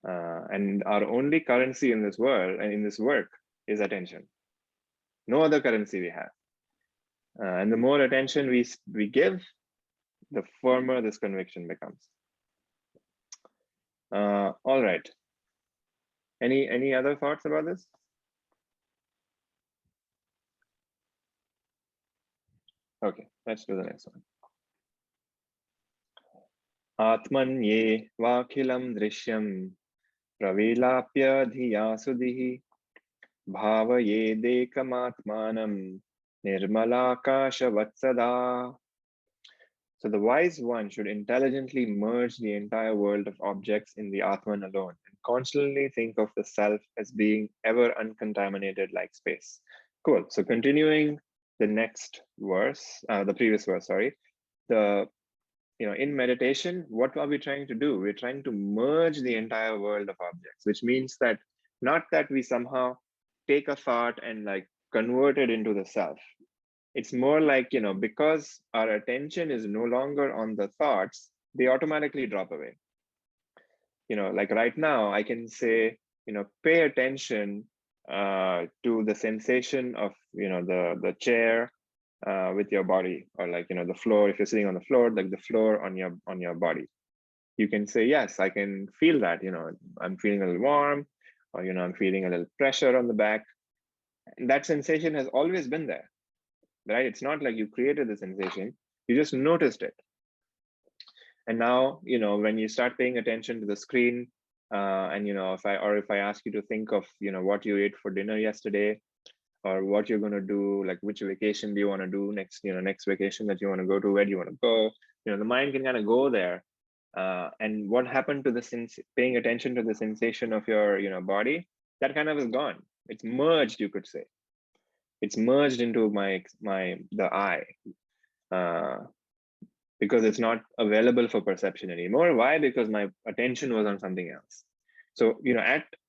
And our only currency in this world and in this work is attention. No other currency we have. And the more attention we give, the firmer this conviction becomes. All right. Any other thoughts about this? Okay, let's do the next one. Atmanye vakhilam drishyam pravilapya dhiya sudhihi bhavaye dekamatmanam nirmalakasha vatsada. So the wise one should intelligently merge the entire world of objects in the Atman alone, and constantly think of the self as being ever uncontaminated like space. Cool. So continuing the next verse, the previous verse, sorry. In meditation, what are we trying to do? We're trying to merge the entire world of objects, which means that not that we somehow take a thought and convert it into the self. It's more like, because our attention is no longer on the thoughts, they automatically drop away. Like right now, I can say, pay attention to the sensation of, the chair with your body, or like, the floor. If you're sitting on the floor, like the floor on your body, you can say, yes, I can feel that, I'm feeling a little warm, or, I'm feeling a little pressure on the back. And that sensation has always been there, right? It's not like you created the sensation, you just noticed it. And now, when you start paying attention to the screen, and, if I ask you to think of, what you ate for dinner yesterday, or what you're going to do, like which vacation do you want to do next, next vacation that you want to go to, where do you want to go, the mind can kind of go there. And what happened to the paying attention to the sensation of your, body, that kind of is gone. It's merged, you could say. It's merged into the I, because it's not available for perception anymore. Why? Because my attention was on something else. So,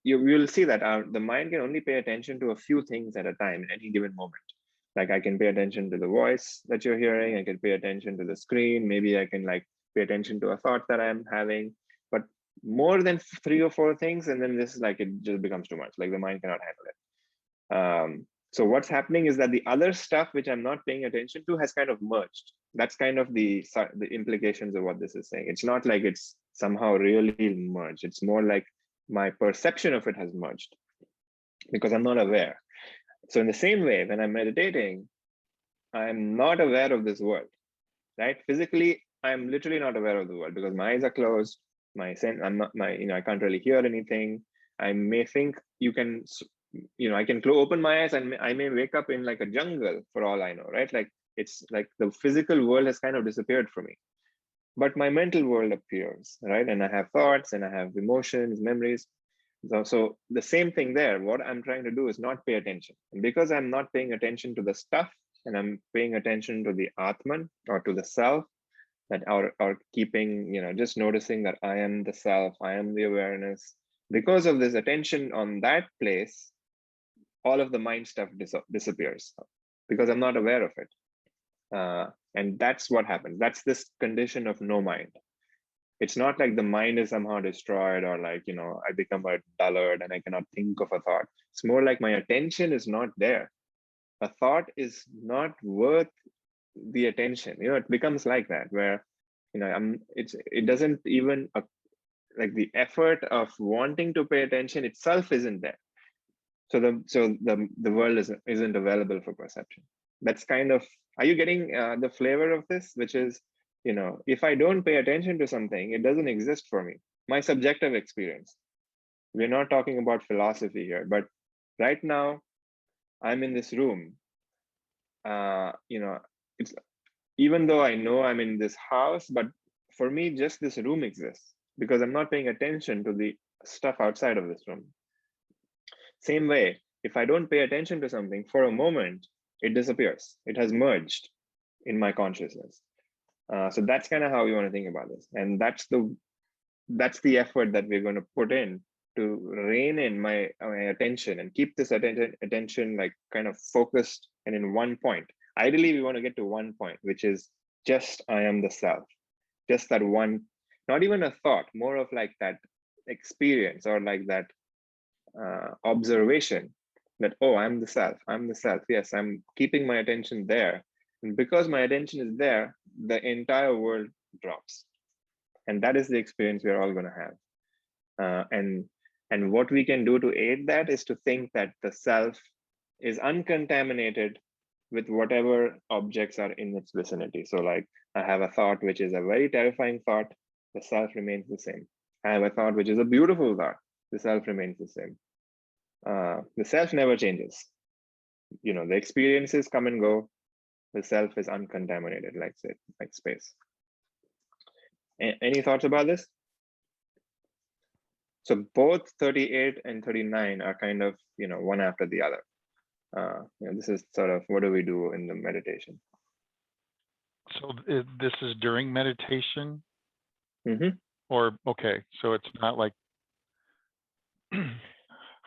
you will see that the mind can only pay attention to a few things at a time in any given moment. Like I can pay attention to the voice that you're hearing. I can pay attention to the screen. Maybe I can pay attention to a thought that I'm having, but more than 3 or 4 things. And then this it just becomes too much. Like the mind cannot handle it. So what's happening is that the other stuff which I'm not paying attention to has kind of merged. That's kind of the implications of what this is saying. It's not like it's somehow really merged. It's more like my perception of it has merged because I'm not aware. So in the same way, when I'm meditating, I'm not aware of this world, right? Physically, I'm literally not aware of the world because my eyes are closed. I can't really hear anything. I may think I can open my eyes and I may wake up in like a jungle for all I know, right? Like it's like the physical world has kind of disappeared for me, but my mental world appears, right? And I have thoughts and I have emotions, memories. So the same thing there. What I'm trying to do is not pay attention. And because I'm not paying attention to the stuff and I'm paying attention to the Atman or to the self, that are keeping, just noticing that I am the self, I am the awareness. Because of this attention on that place, all of the mind stuff disappears because I'm not aware of it. And that's what happens. That's this condition of no mind. It's not like the mind is somehow destroyed or like, I become a dullard and I cannot think of a thought. It's more like my attention is not there. A thought is not worth the attention. It becomes like that where, it doesn't even like the effort of wanting to pay attention itself isn't there. So the world isn't available for perception. That's kind of, are you getting the flavor of this? Which is, if I don't pay attention to something, it doesn't exist for me. My subjective experience. We're not talking about philosophy here, but right now I'm in this room. It's even though I know I'm in this house, but for me, just this room exists because I'm not paying attention to the stuff outside of this room. Same way, if I don't pay attention to something for a moment, it disappears. It has merged in my consciousness. So that's kind of how we want to think about this. And that's the effort that we're going to put in to rein in my attention and keep this attention like kind of focused and in one point. Ideally, we want to get to one point, which is just I am the self. Just that one, not even a thought, more of like that experience or like that observation that, oh, I'm the self. Yes, I'm keeping my attention there. And because my attention is there, the entire world drops. And that is the experience we're all going to have. And what we can do to aid that is to think that the self is uncontaminated with whatever objects are in its vicinity. So like I have a thought, which is a very terrifying thought, the self remains the same. I have a thought, which is a beautiful thought, the self remains the same. The self never changes. The experiences come and go. The self is uncontaminated, like space. Any thoughts about this? So both 38 and 39 are kind of, one after the other. This is sort of what do we do in the meditation. So this is during meditation? Mm-hmm. Or, okay, so it's not like...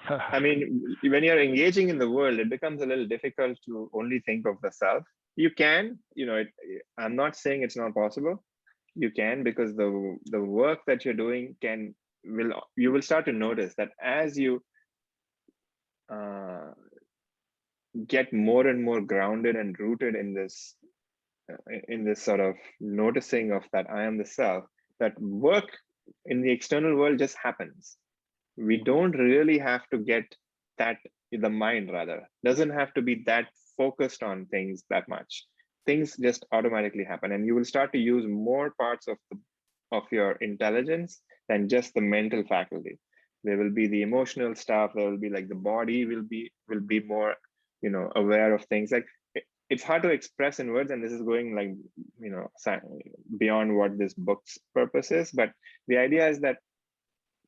I mean, when you're engaging in the world, it becomes a little difficult to only think of the self. You can, I'm not saying it's not possible. You can, because the work that you're doing you will start to notice that as you get more and more grounded and rooted in this sort of noticing of that I am the self, that work in the external world just happens. We don't really have to get that, the mind rather doesn't have to be that focused on things that much. Things just automatically happen, and you will start to use more parts of your intelligence than just the mental faculty. There will be the emotional stuff. There will be like the body will be more, aware of things. Like it's hard to express in words, and this is going like, beyond what this book's purpose is. But the idea is that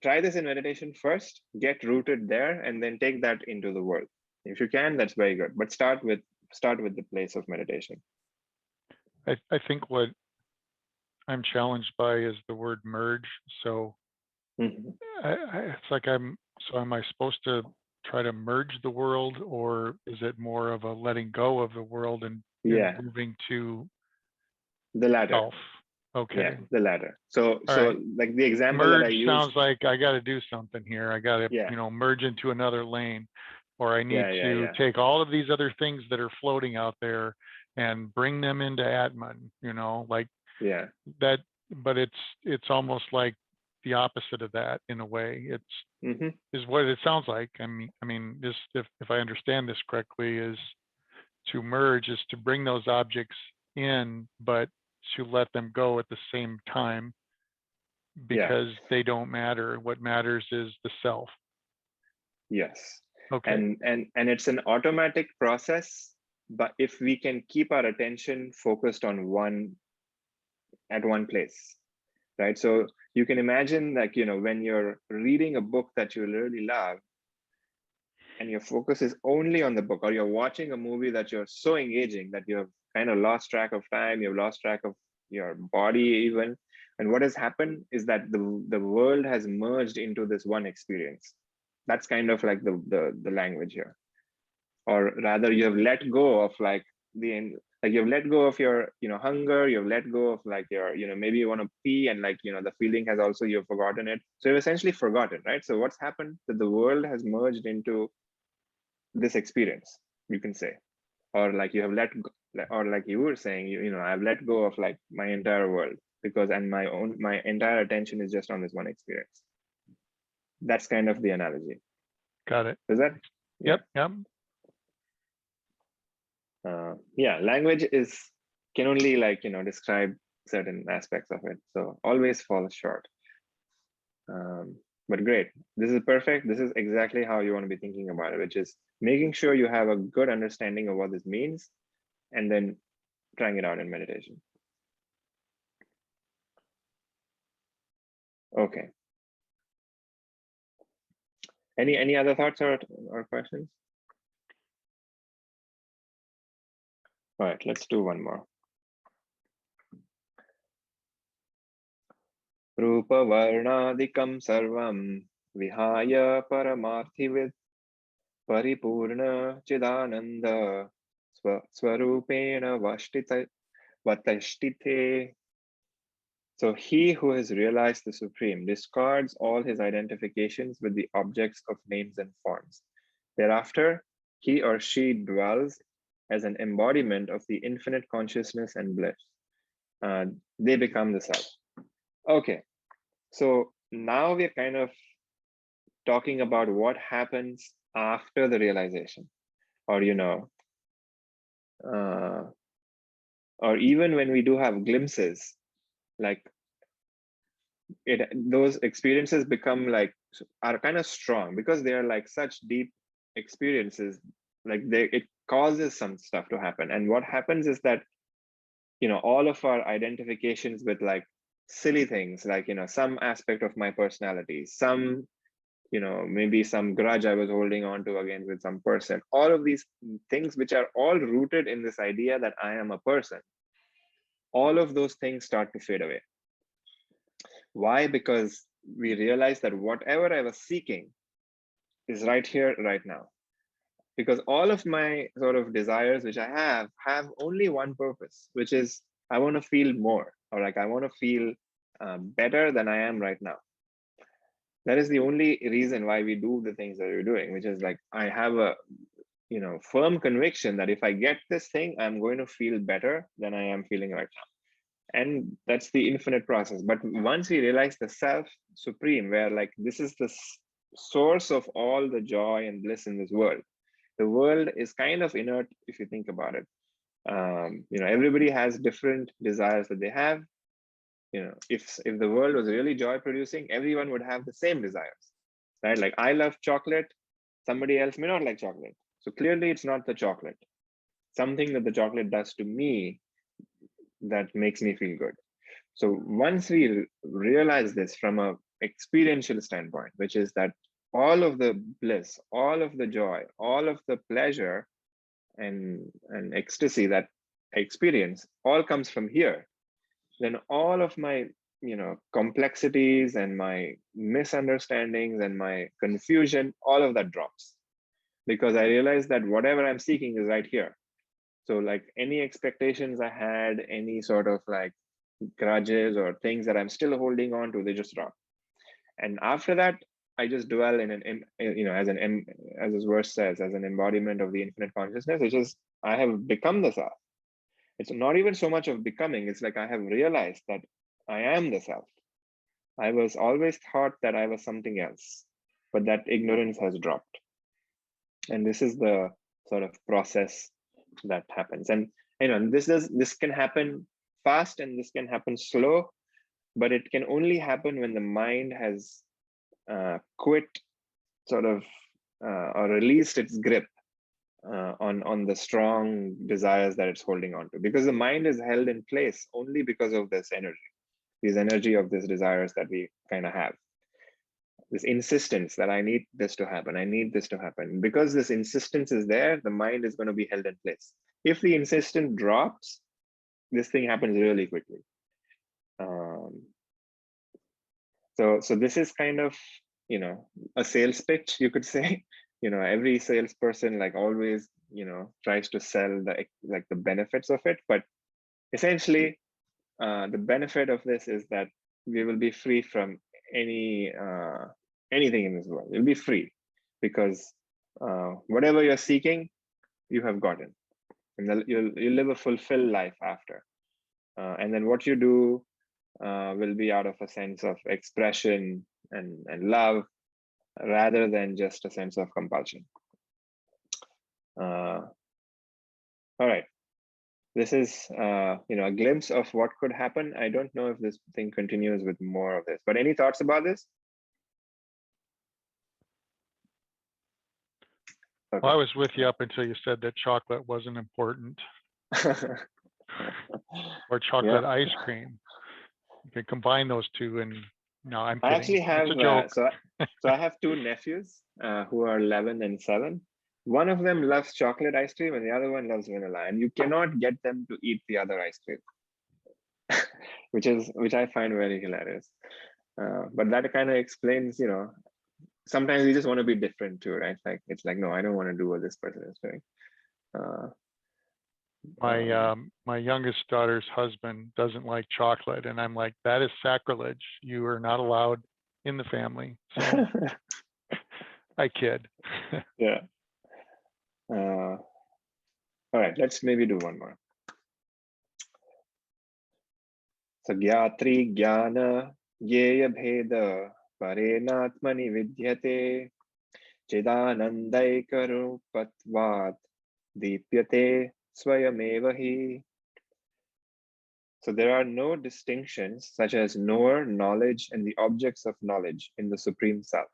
try this in meditation first, get rooted there, and then take that into the world. If you can, that's very good. But start with the place of meditation. I think what I'm challenged by is the word merge. So it's like am I supposed to try to merge the world, or is it more of a letting go of the world and moving to the latter? Self? Okay. Yeah, the latter. So right. like the example merge that I used sounds like I got to do something here. I got to merge into another lane, or I need to take all of these other things that are floating out there and bring them into Atman. Like that. But it's almost like the opposite of that in a way. It's is what it sounds like. I mean, this if I understand this correctly, is to merge is to bring those objects in, but to let them go at the same time, because they don't matter. What matters is the self. Yes. Okay. And it's an automatic process, but if we can keep our attention focused on one place, right? So you can imagine, like, when you're reading a book that you really love, and your focus is only on the book, or you're watching a movie that you're so engaging that you have kind of lost track of time, you've lost track of your body even. And what has happened is that the world has merged into this one experience. That's kind of like the language here. Or rather, you have let go of like you've let go of your hunger, you've let go of like your maybe you want to pee, and like the feeling has also, you've forgotten it. So you've essentially forgotten, right? So what's happened, that the world has merged into this experience, you can say. Or like you have let go, or like you were saying, I've let go of like my entire world, because my entire attention is just on this one experience. That's kind of the analogy. Got it. Is that? Yep. Language can only like describe certain aspects of it, so always falls short. But great, this is perfect. This is exactly how you want to be thinking about it, which is making sure you have a good understanding of what this means, and then trying it out in meditation. Okay. Any other thoughts or questions? All right, let's do one more. Rupa varnadikam sarvam vihaya paramarthivid paripurna chidananda swarupena vatashtite. So he who has realized the Supreme discards all his identifications with the objects of names and forms. Thereafter, he or she dwells as an embodiment of the infinite consciousness and bliss. They become the self. Okay, so now we're kind of talking about what happens after the realization, or or even when we do have glimpses, like those experiences become like, are kind of strong, because they are like such deep experiences. Like it causes some stuff to happen, and what happens is that all of our identifications with like silly things, like some aspect of my personality, some maybe some grudge I was holding on to against with some person, all of these things which are all rooted in this idea that I am a person, all of those things start to fade away. Why? Because we realize that whatever I was seeking is right here, right now. Because all of my sort of desires which I have only one purpose, which is I want to feel more, or like I want to feel better than I am right now. That is the only reason why we do the things that we're doing, which is like I have a firm conviction that if I get this thing, I'm going to feel better than I am feeling right now. And that's the infinite process. But once we realize the self supreme, where like this is the source of all the joy and bliss in this world, the world is kind of inert if you think about it. Everybody has different desires that they have. If the world was really joy producing, everyone would have the same desires, right? Like I love chocolate, somebody else may not like chocolate. So clearly it's not the chocolate, something that the chocolate does to me that makes me feel good. So once we realize this from a experiential standpoint, which is that all of the bliss, all of the joy, all of the pleasure and ecstasy that I experience all comes from here, then all of my complexities and my misunderstandings and my confusion, all of that drops, because I realize that whatever I'm seeking is right here. So like any expectations I had, any sort of like grudges or things that I'm still holding on to, they just drop. And after that, I just dwell in as this verse says, as an embodiment of the infinite consciousness, which is I have become the self. It's not even so much of becoming, it's like I have realized that I am the self. I was always thought that I was something else, but that ignorance has dropped. And this is the sort of process that happens. And this can happen fast and this can happen slow, but it can only happen when the mind has quit sort of or released its grip on the strong desires that it's holding on to, because the mind is held in place only because of this energy of these desires that we kind of have, this insistence that I need this to happen, I need this to happen. Because this insistence is there, the mind is going to be held in place. If the insistence drops, this thing happens really quickly. So this is kind of a sales pitch, you could say. Every salesperson like always tries to sell the benefits of it, but essentially the benefit of this is that we will be free from anything in this world. It'll be free because whatever you're seeking, you have gotten, and you'll live a fulfilled life after. And then what you do will be out of a sense of expression and love, rather than just a sense of compulsion. All right. This is a glimpse of what could happen. I don't know if this thing continues with more of this, but any thoughts about this? Okay. Well, I was with you up until you said that chocolate wasn't important. Or chocolate ice cream. You can combine those two, and no, I'm kidding. I actually have it's a joke. So I have two nephews who are 11 and 7. One of them loves chocolate ice cream and the other one loves vanilla, and you cannot get them to eat the other ice cream, which I find very hilarious. But that kind of explains, sometimes we just want to be different too, right? Like it's like, no, I don't want to do what this person is doing. My youngest daughter's husband doesn't like chocolate, and I'm like, that is sacrilege. You are not allowed in the family. So I kid. Yeah. All right, let's maybe do one more. So gyatri jnana yeya bheda parenatmani vidyate chidanandaikarupattvat dipyate swayamevahi. So there are no distinctions such as knower, knowledge, and the objects of knowledge in the Supreme Self.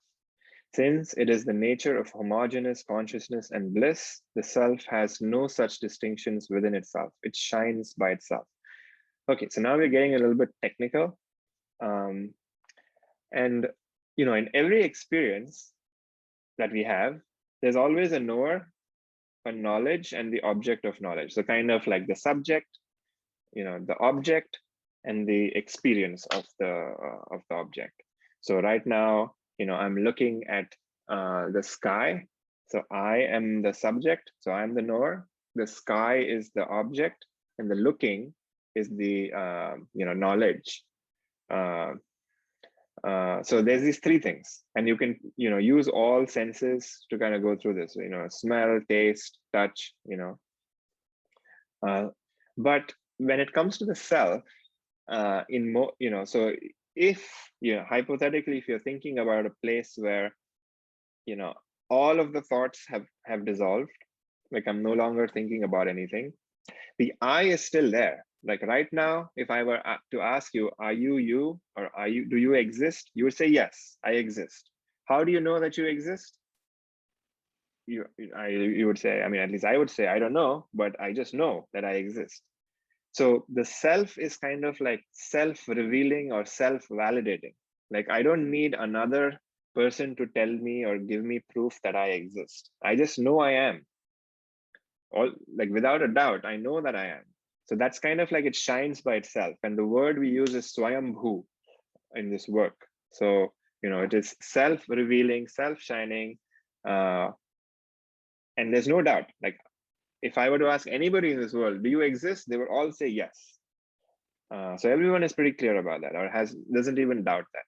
Since it is the nature of homogeneous consciousness and bliss, the self has no such distinctions within itself. It shines by itself. Okay, so now we're getting a little bit technical. And, in every experience that we have, there's always a knower, a knowledge, and the object of knowledge. So kind of like the subject, the object, and the experience of the object. So right now, I'm looking at the sky. So I am the subject. So I'm the knower. The sky is the object, and the looking is the knowledge. So there's these three things, and you can, use all senses to kind of go through this, smell, taste, touch, but when it comes to the self, so if, hypothetically, if you're thinking about a place where, all of the thoughts have dissolved, like I'm no longer thinking about anything, the I is still there. Like right now, if I were to ask you, are you, or do you exist? You would say, yes, I exist. How do you know that you exist? You would say, I mean, at least I would say, I don't know, but I just know that I exist. So the self is kind of like self-revealing or self-validating. Like I don't need another person to tell me or give me proof that I exist. I just know I am. All, like without a doubt, I know that I am. So that's kind of like it shines by itself. And the word we use is swayambhu in this work. So, it is self-revealing, self-shining. And there's no doubt, like if I were to ask anybody in this world, do you exist? They would all say yes. So everyone is pretty clear about that, or doesn't even doubt that.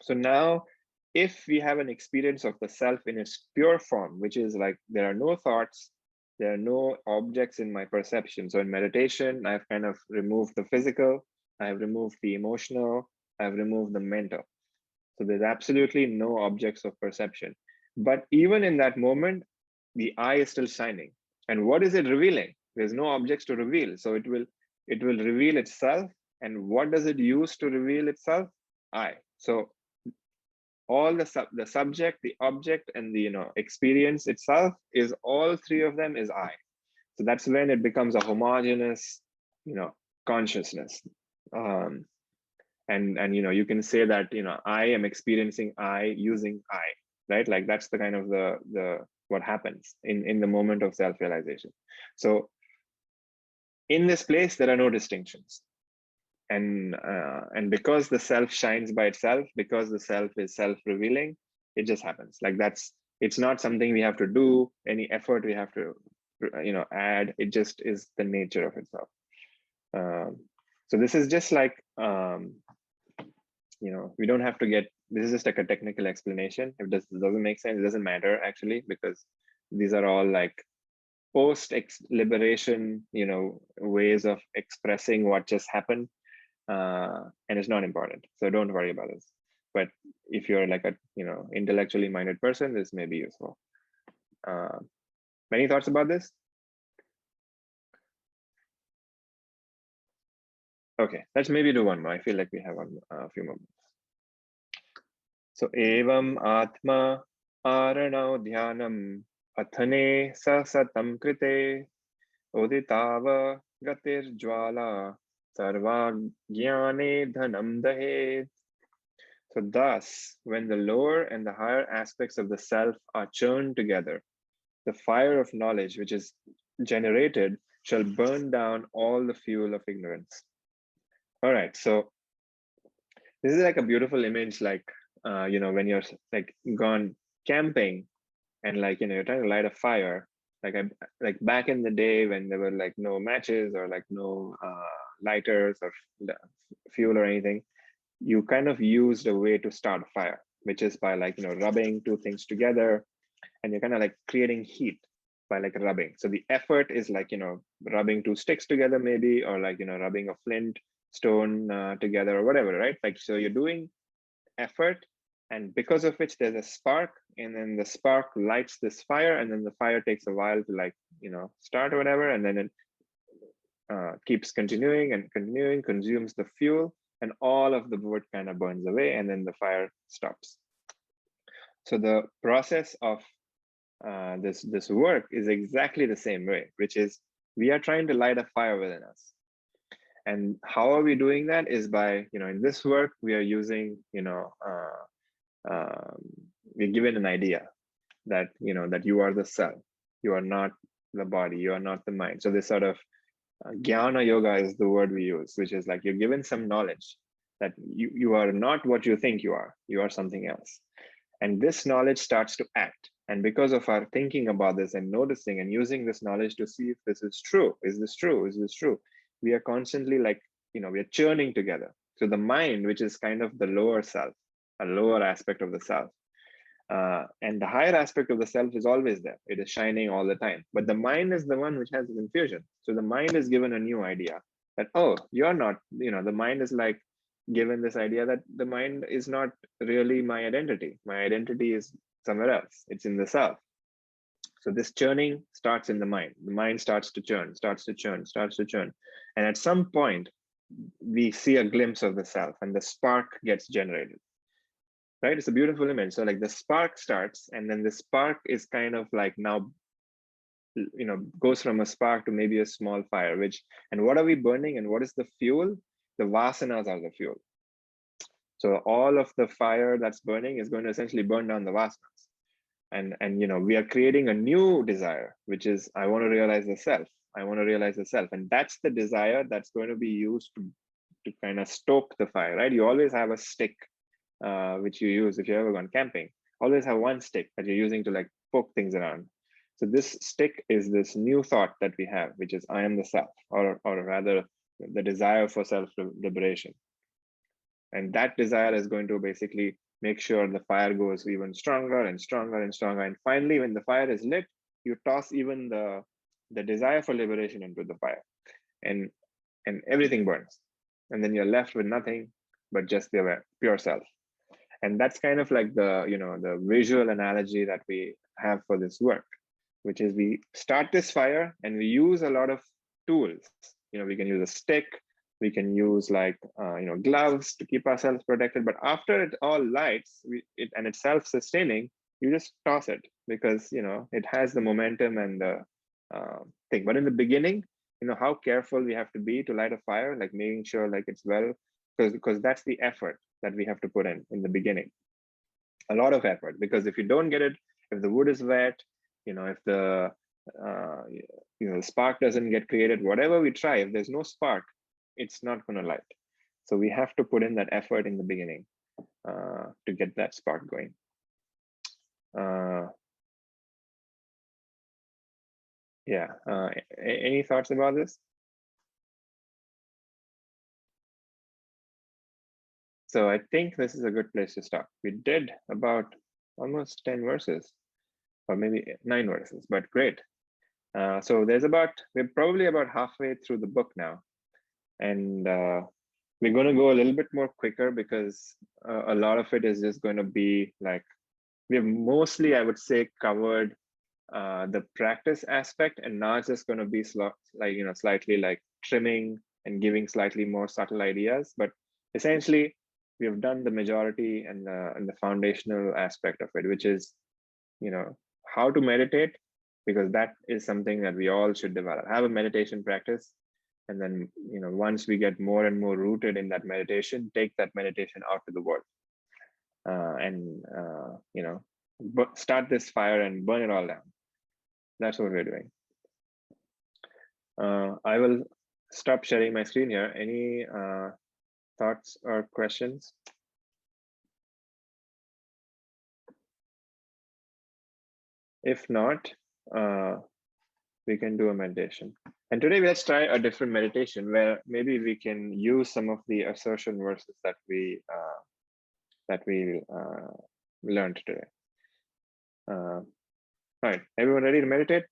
So now, if we have an experience of the self in its pure form, which is like there are no thoughts, there are no objects in my perception. So in meditation, I've kind of removed the physical, I've removed the emotional, I've removed the mental. So there's absolutely no objects of perception. But even in that moment, the I is still shining. And what is it revealing? There's no objects to reveal. So it will reveal itself. And what does it use to reveal itself? I. So all the subject, the object, and the experience itself is all three of them is I. So that's when it becomes a homogeneous, consciousness. And you can say that I am experiencing I using I, right? Like that's the kind of the what happens in the moment of self-realization. So in this place, there are no distinctions. And because the self shines by itself, because the self is self-revealing, it just happens. Like it's not something we have to do, any effort we have to add. It just is the nature of itself. So this is just like we don't have to get, this is just like a technical explanation. If this doesn't make sense, it doesn't matter actually, because these are all like post-liberation ways of expressing what just happened. And it's not important, so don't worry about this. But if you're like a intellectually minded person, this may be useful. Any thoughts about this? Okay, let's maybe do one more. I feel like we have a few moments. So evam atma aranau dhyanam athane sasatam krite uditava gatir jwala sarva jnane dhanam dahet. So thus, when the lower and the higher aspects of the self are churned together, the fire of knowledge which is generated shall burn down all the fuel of ignorance. All right, so this is like a beautiful image, like when you're like gone camping and like you're trying to light a fire, like back in the day when there were like no matches or like no lighters or fuel or anything, you kind of used a way to start a fire, which is by like rubbing two things together, and you're kind of like creating heat by like rubbing. So the effort is like rubbing two sticks together maybe, or like rubbing a flint stone together or whatever, right? Like, so you're doing effort, and because of which there's a spark, and then the spark lights this fire, and then the fire takes a while to like start or whatever, and then it keeps continuing and continuing, consumes the fuel, and all of the wood kind of burns away, and then the fire stops. So the process of this work is exactly the same way, which is we are trying to light a fire within us. And how are we doing that is by, in this work, we are using, we're given an idea that, that you are the self, you are not the body, you are not the mind. So this sort of jnana yoga is the word we use, which is like you're given some knowledge that you are not what you think you are something else. And this knowledge starts to act. And because of our thinking about this and noticing and using this knowledge to see if this is true, is this true, is this true? We are constantly like, we are churning together. So the mind, which is kind of the lower self, a lower aspect of the self, and the higher aspect of the self is always there. It is shining all the time. But the mind is the one which has the confusion. So the mind is given a new idea that, oh, you're not, the mind is like given this idea that the mind is not really my identity. My identity is somewhere else. It's in the self. So this churning starts in the mind. The mind starts to churn, starts to churn, starts to churn. And at some point, we see a glimpse of the self and the spark gets generated. Right? It's a beautiful image. So like the spark starts, and then the spark is kind of like now, goes from a spark to maybe a small fire, and what are we burning and what is the fuel? The vasanas are the fuel. So all of the fire that's burning is going to essentially burn down the vasanas. And we are creating a new desire, which is, I want to realize the self. I want to realize the self. And that's the desire that's going to be used to kind of stoke the fire, right? You always have a stick, which you use if you've ever gone camping. Always have one stick that you're using to like poke things around. So this stick is this new thought that we have, which is I am the self, or rather the desire for self-liberation. And that desire is going to basically make sure the fire goes even stronger and stronger and stronger. And finally, when the fire is lit, you toss even the desire for liberation into the fire, and everything burns. And then you're left with nothing but just the pure self. And that's kind of like the visual analogy that we have for this work, which is we start this fire and we use a lot of tools. We can use a stick, we can use like gloves to keep ourselves protected. But after it all lights, and it's self-sustaining, you just toss it because it has the momentum and the thing. But in the beginning, how careful we have to be to light a fire, like making sure like it's well, because that's the effort that we have to put in the beginning. A lot of effort, because if you don't get it, if the wood is wet, if the spark doesn't get created, whatever we try, if there's no spark, it's not going to light. So we have to put in that effort in the beginning to get that spark going. Any thoughts about this? So I think this is a good place to stop. We did about almost 10 verses, or maybe 9 verses, but great. So we're probably about halfway through the book now. And we're going to go a little bit more quicker because a lot of it is just going to be like, we have mostly, I would say, covered the practice aspect, and now it's just going to be slightly like trimming and giving slightly more subtle ideas. But essentially, we have done the majority and the foundational aspect of it, which is, how to meditate, because that is something that we all should develop. Have a meditation practice, and then once we get more and more rooted in that meditation, take that meditation out to the world, and start this fire and burn it all down. That's what we're doing. I will stop sharing my screen here. Any thoughts or questions? If not, we can do a meditation. And today let's try a different meditation where maybe we can use some of the assertion verses that we learned today. All right, everyone ready to meditate?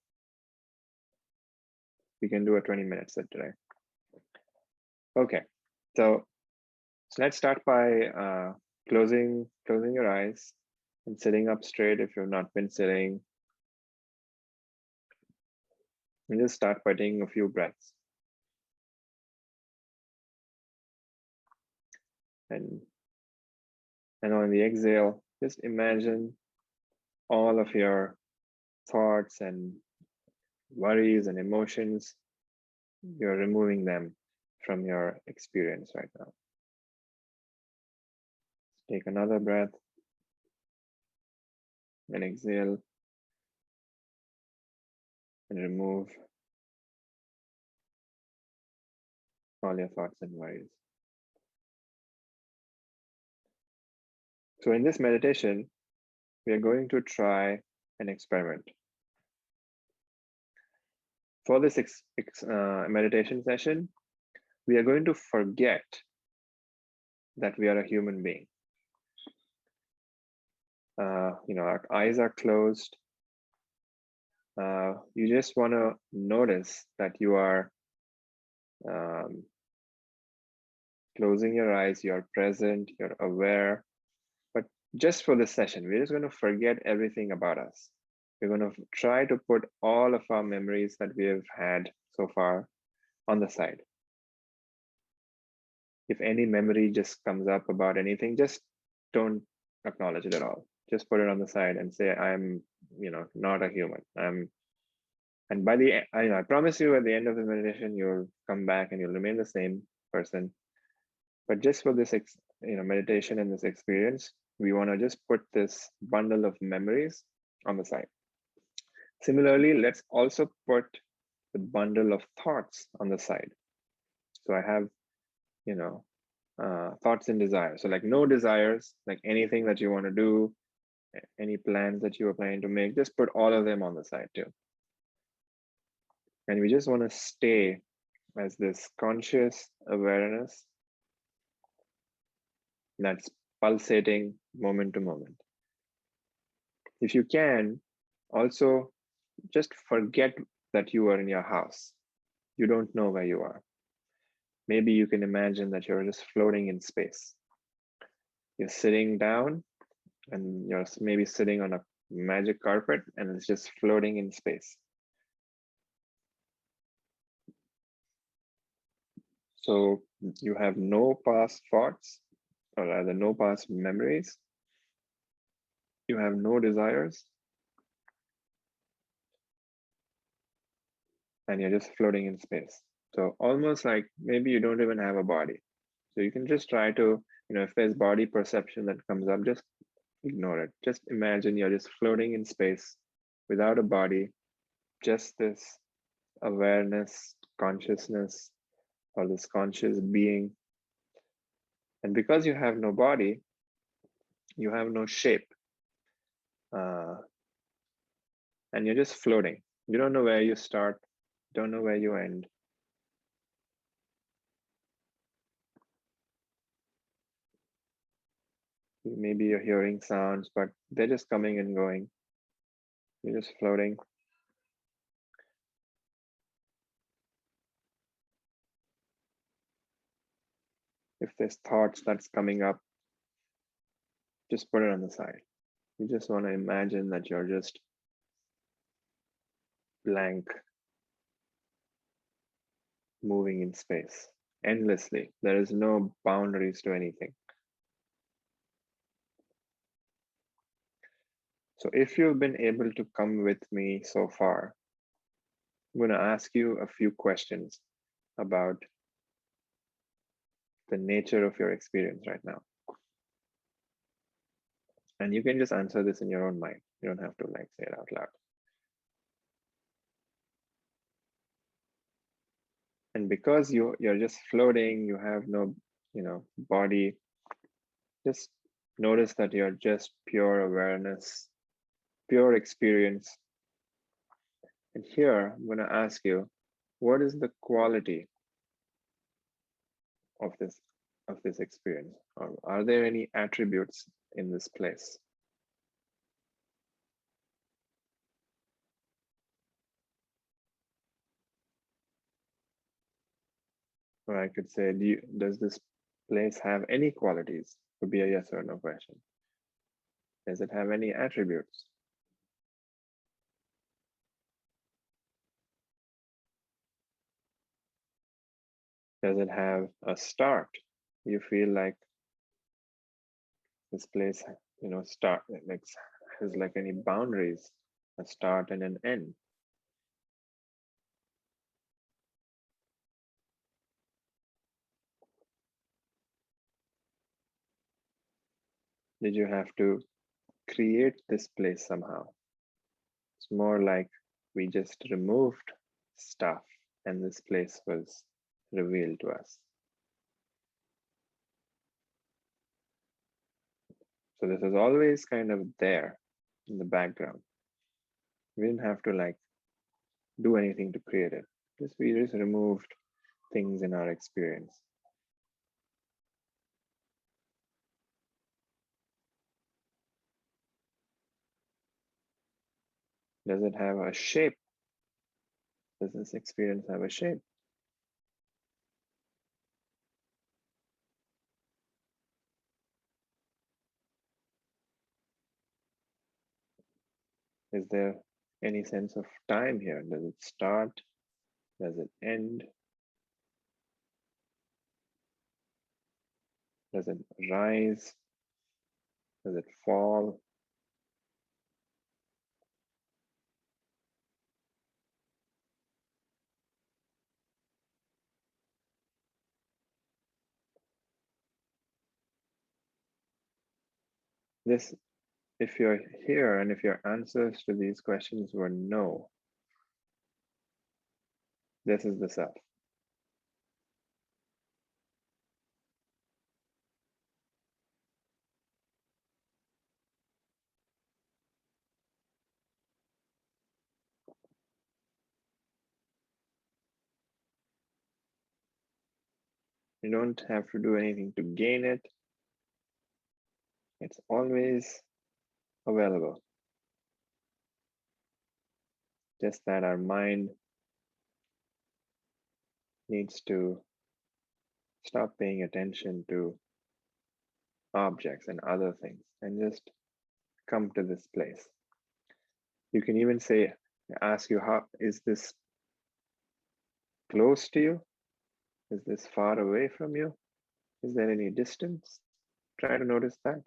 We can do a 20-minute set today. Okay, so let's start by closing your eyes and sitting up straight if you've not been sitting. And just start by taking a few breaths. And on the exhale, just imagine all of your thoughts and worries and emotions, you're removing them from your experience right now. Take another breath and exhale and remove all your thoughts and worries. So in this meditation, we are going to try an experiment. For this meditation session, we are going to forget that we are a human being. Our eyes are closed. You just want to notice that you are closing your eyes, you're present, you're aware. But just for this session, we're just going to forget everything about us. We're going to try to put all of our memories that we have had so far on the side. If any memory just comes up about anything, just don't acknowledge it at all. Just put it on the side and say, I'm, not a human. And by the end, I promise you at the end of the meditation, you'll come back and you'll remain the same person. But just for this, meditation and this experience, we want to just put this bundle of memories on the side. Similarly, let's also put the bundle of thoughts on the side. So I have, thoughts and desires. So like no desires, like anything that you want to do, any plans that you are planning to make, just put all of them on the side too. And we just want to stay as this conscious awareness that's pulsating moment to moment. If you can, also just forget that you are in your house. You don't know where you are. Maybe you can imagine that you're just floating in space. You're sitting down and you're maybe sitting on a magic carpet and it's just floating in space. So you have no past thoughts, or rather no past memories. You have no desires. And you're just floating in space. So almost like maybe you don't even have a body. So you can just try to, if there's body perception that comes up, just ignore it. Just imagine you're just floating in space without a body, just this awareness, consciousness, or this conscious being. And because you have no body, you have no shape. And you're just floating. You don't know where you start, don't know where you end. Maybe you're hearing sounds, but they're just coming and going. You're just floating. If there's thoughts that's coming up, just put it on the side. You just want to imagine that you're just blank, moving in space endlessly. There is no boundaries to anything. So if you've been able to come with me so far, I'm going to ask you a few questions about the nature of your experience right now. And you can just answer this in your own mind. You don't have to say it out loud. And because you're just floating, you have no, body, just notice that you're just pure awareness, pure experience. And here I'm going to ask you, what is the quality of this experience? Or are there any attributes in this place? Or I could say, does this place have any qualities? Would be a yes or no question. Does it have any attributes? Does it have a start? You feel like this place, has like any boundaries, a start and an end? Did you have to create this place somehow? It's more like we just removed stuff and this place was revealed to us. So this is always kind of there in the background. We didn't have to do anything to create it. We just removed things in our experience. Does it have a shape? Does this experience have a shape? Is there any sense of time here? Does it start? Does it end? Does it rise? Does it fall? This, if you're here and if your answers to these questions were no, this is the self. You don't have to do anything to gain it. It's always available. Just that our mind needs to stop paying attention to objects and other things and just come to this place. You can even say, ask you, how is this close to you? Is this far away from you? Is there any distance? Try to notice that.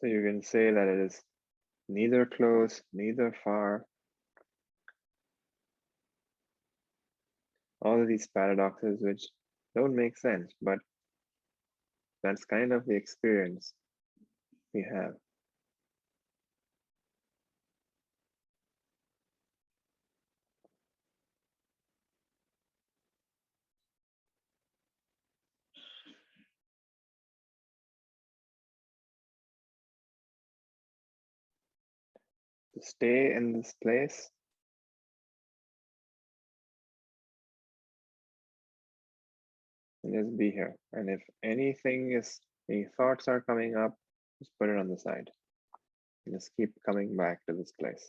So you can say that it is neither close, neither far. All of these paradoxes which don't make sense, but that's kind of the experience we have. To stay in this place and just be here. And if any thoughts are coming up, just put it on the side. And just keep coming back to this place.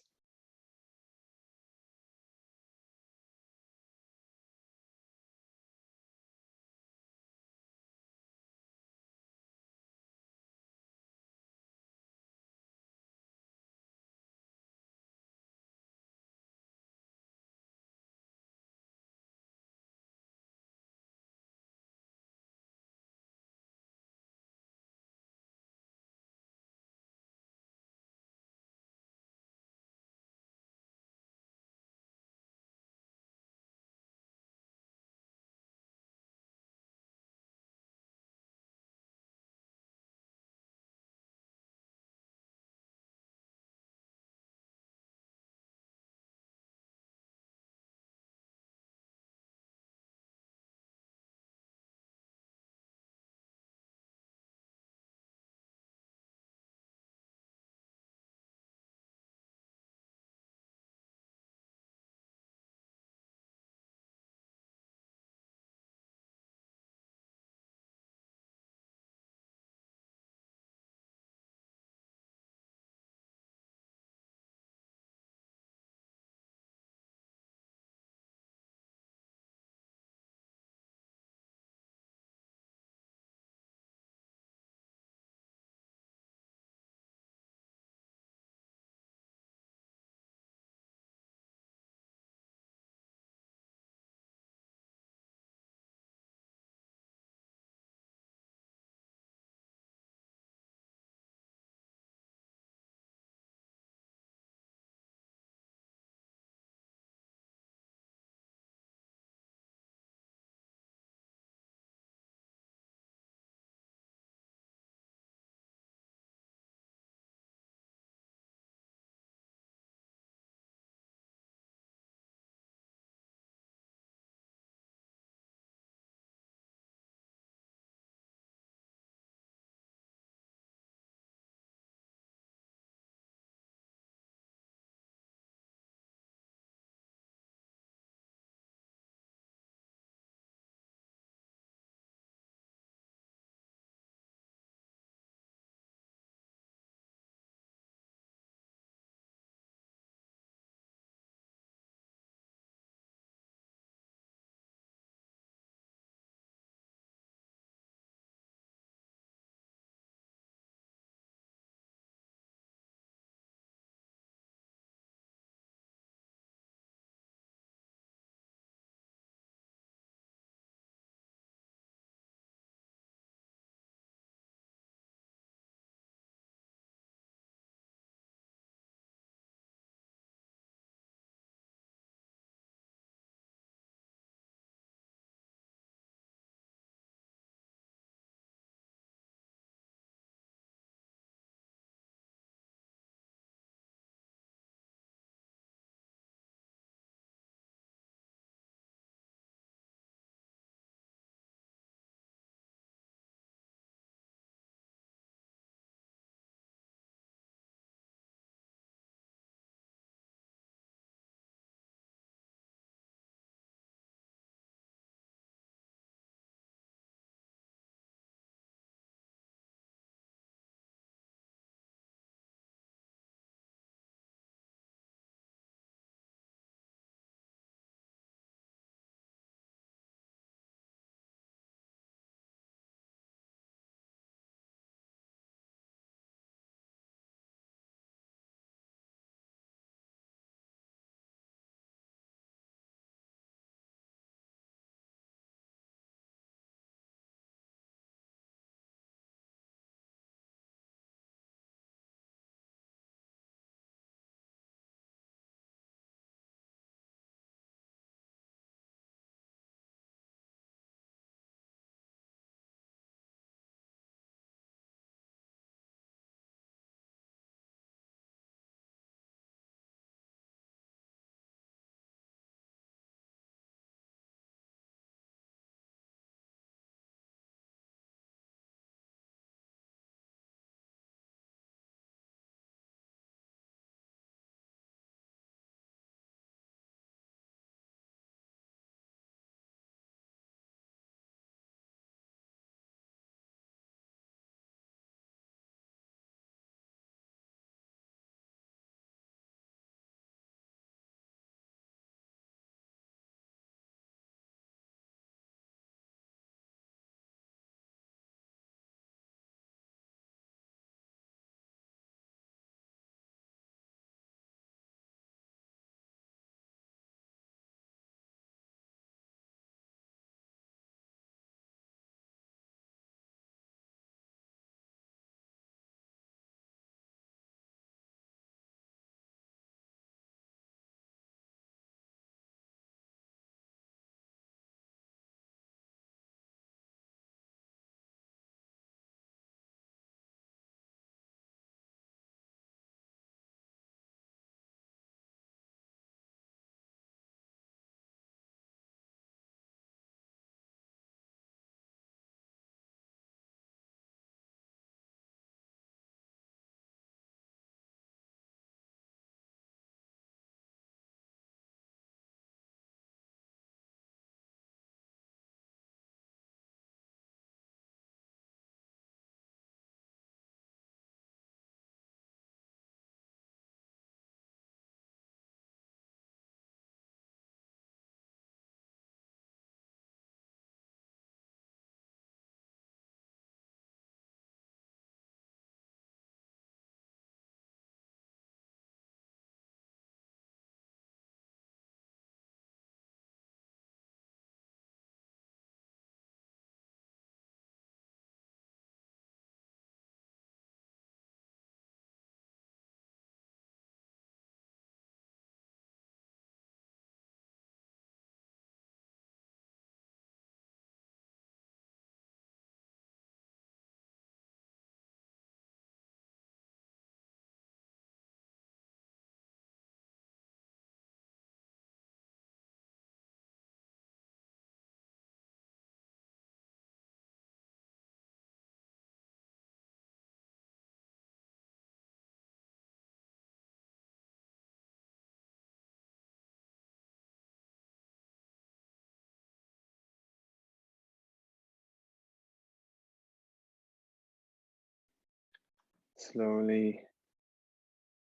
slowly,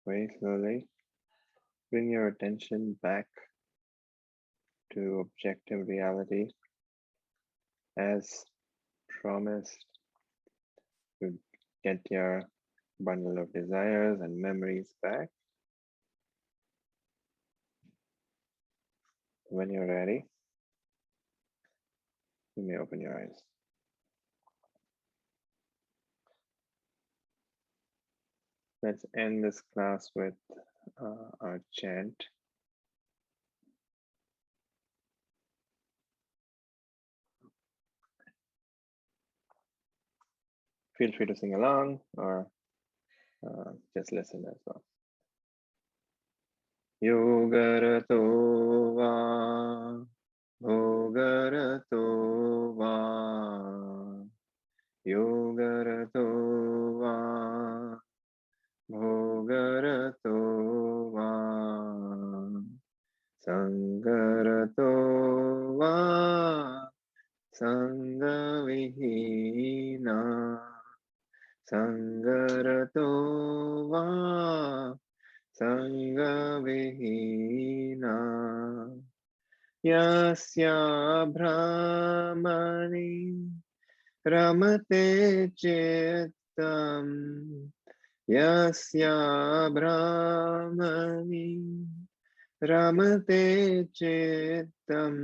very slowly, bring your attention back to objective reality as promised. To get your bundle of desires and memories back. When you're ready, you may open your eyes. Let's end this class with our chant. Feel free to sing along or just listen as well. Yogarato va, bhogarato va, yogarato va, bhogarato va, sangarato va, sangavihina, sangarato va, sangavihina, yasya brahmani ramate chittam, yasya brahmani ramate chittam,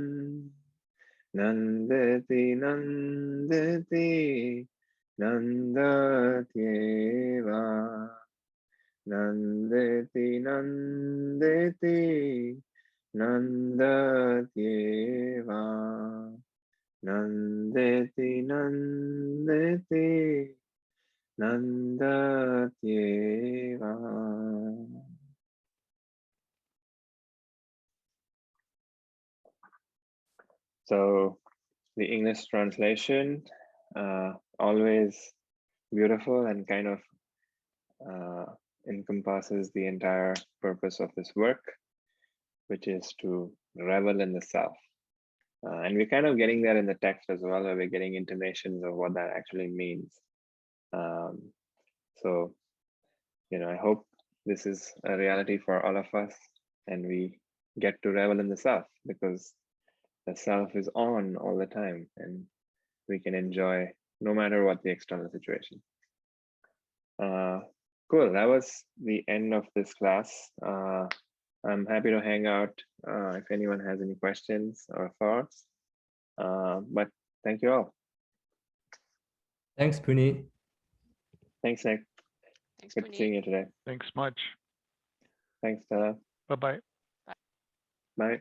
nandati nandati nandatyeva, nandati nandati nandatyeva, nandati nandati nandatyeva. So the English translation, always beautiful and kind of encompasses the entire purpose of this work, which is to revel in the self. And we're kind of getting there in the text as well, where we're getting intimations of what that actually means. So, I hope this is a reality for all of us and we get to revel in the self, because the self is on all the time and we can enjoy no matter what the external situation. Cool, that was the end of this class. I'm happy to hang out if anyone has any questions or thoughts. But thank you all. Thanks, Puneet. Thanks, Nick. Thanks, Good seeing you today. Thanks much. Thanks, Stella. Bye-bye. Bye.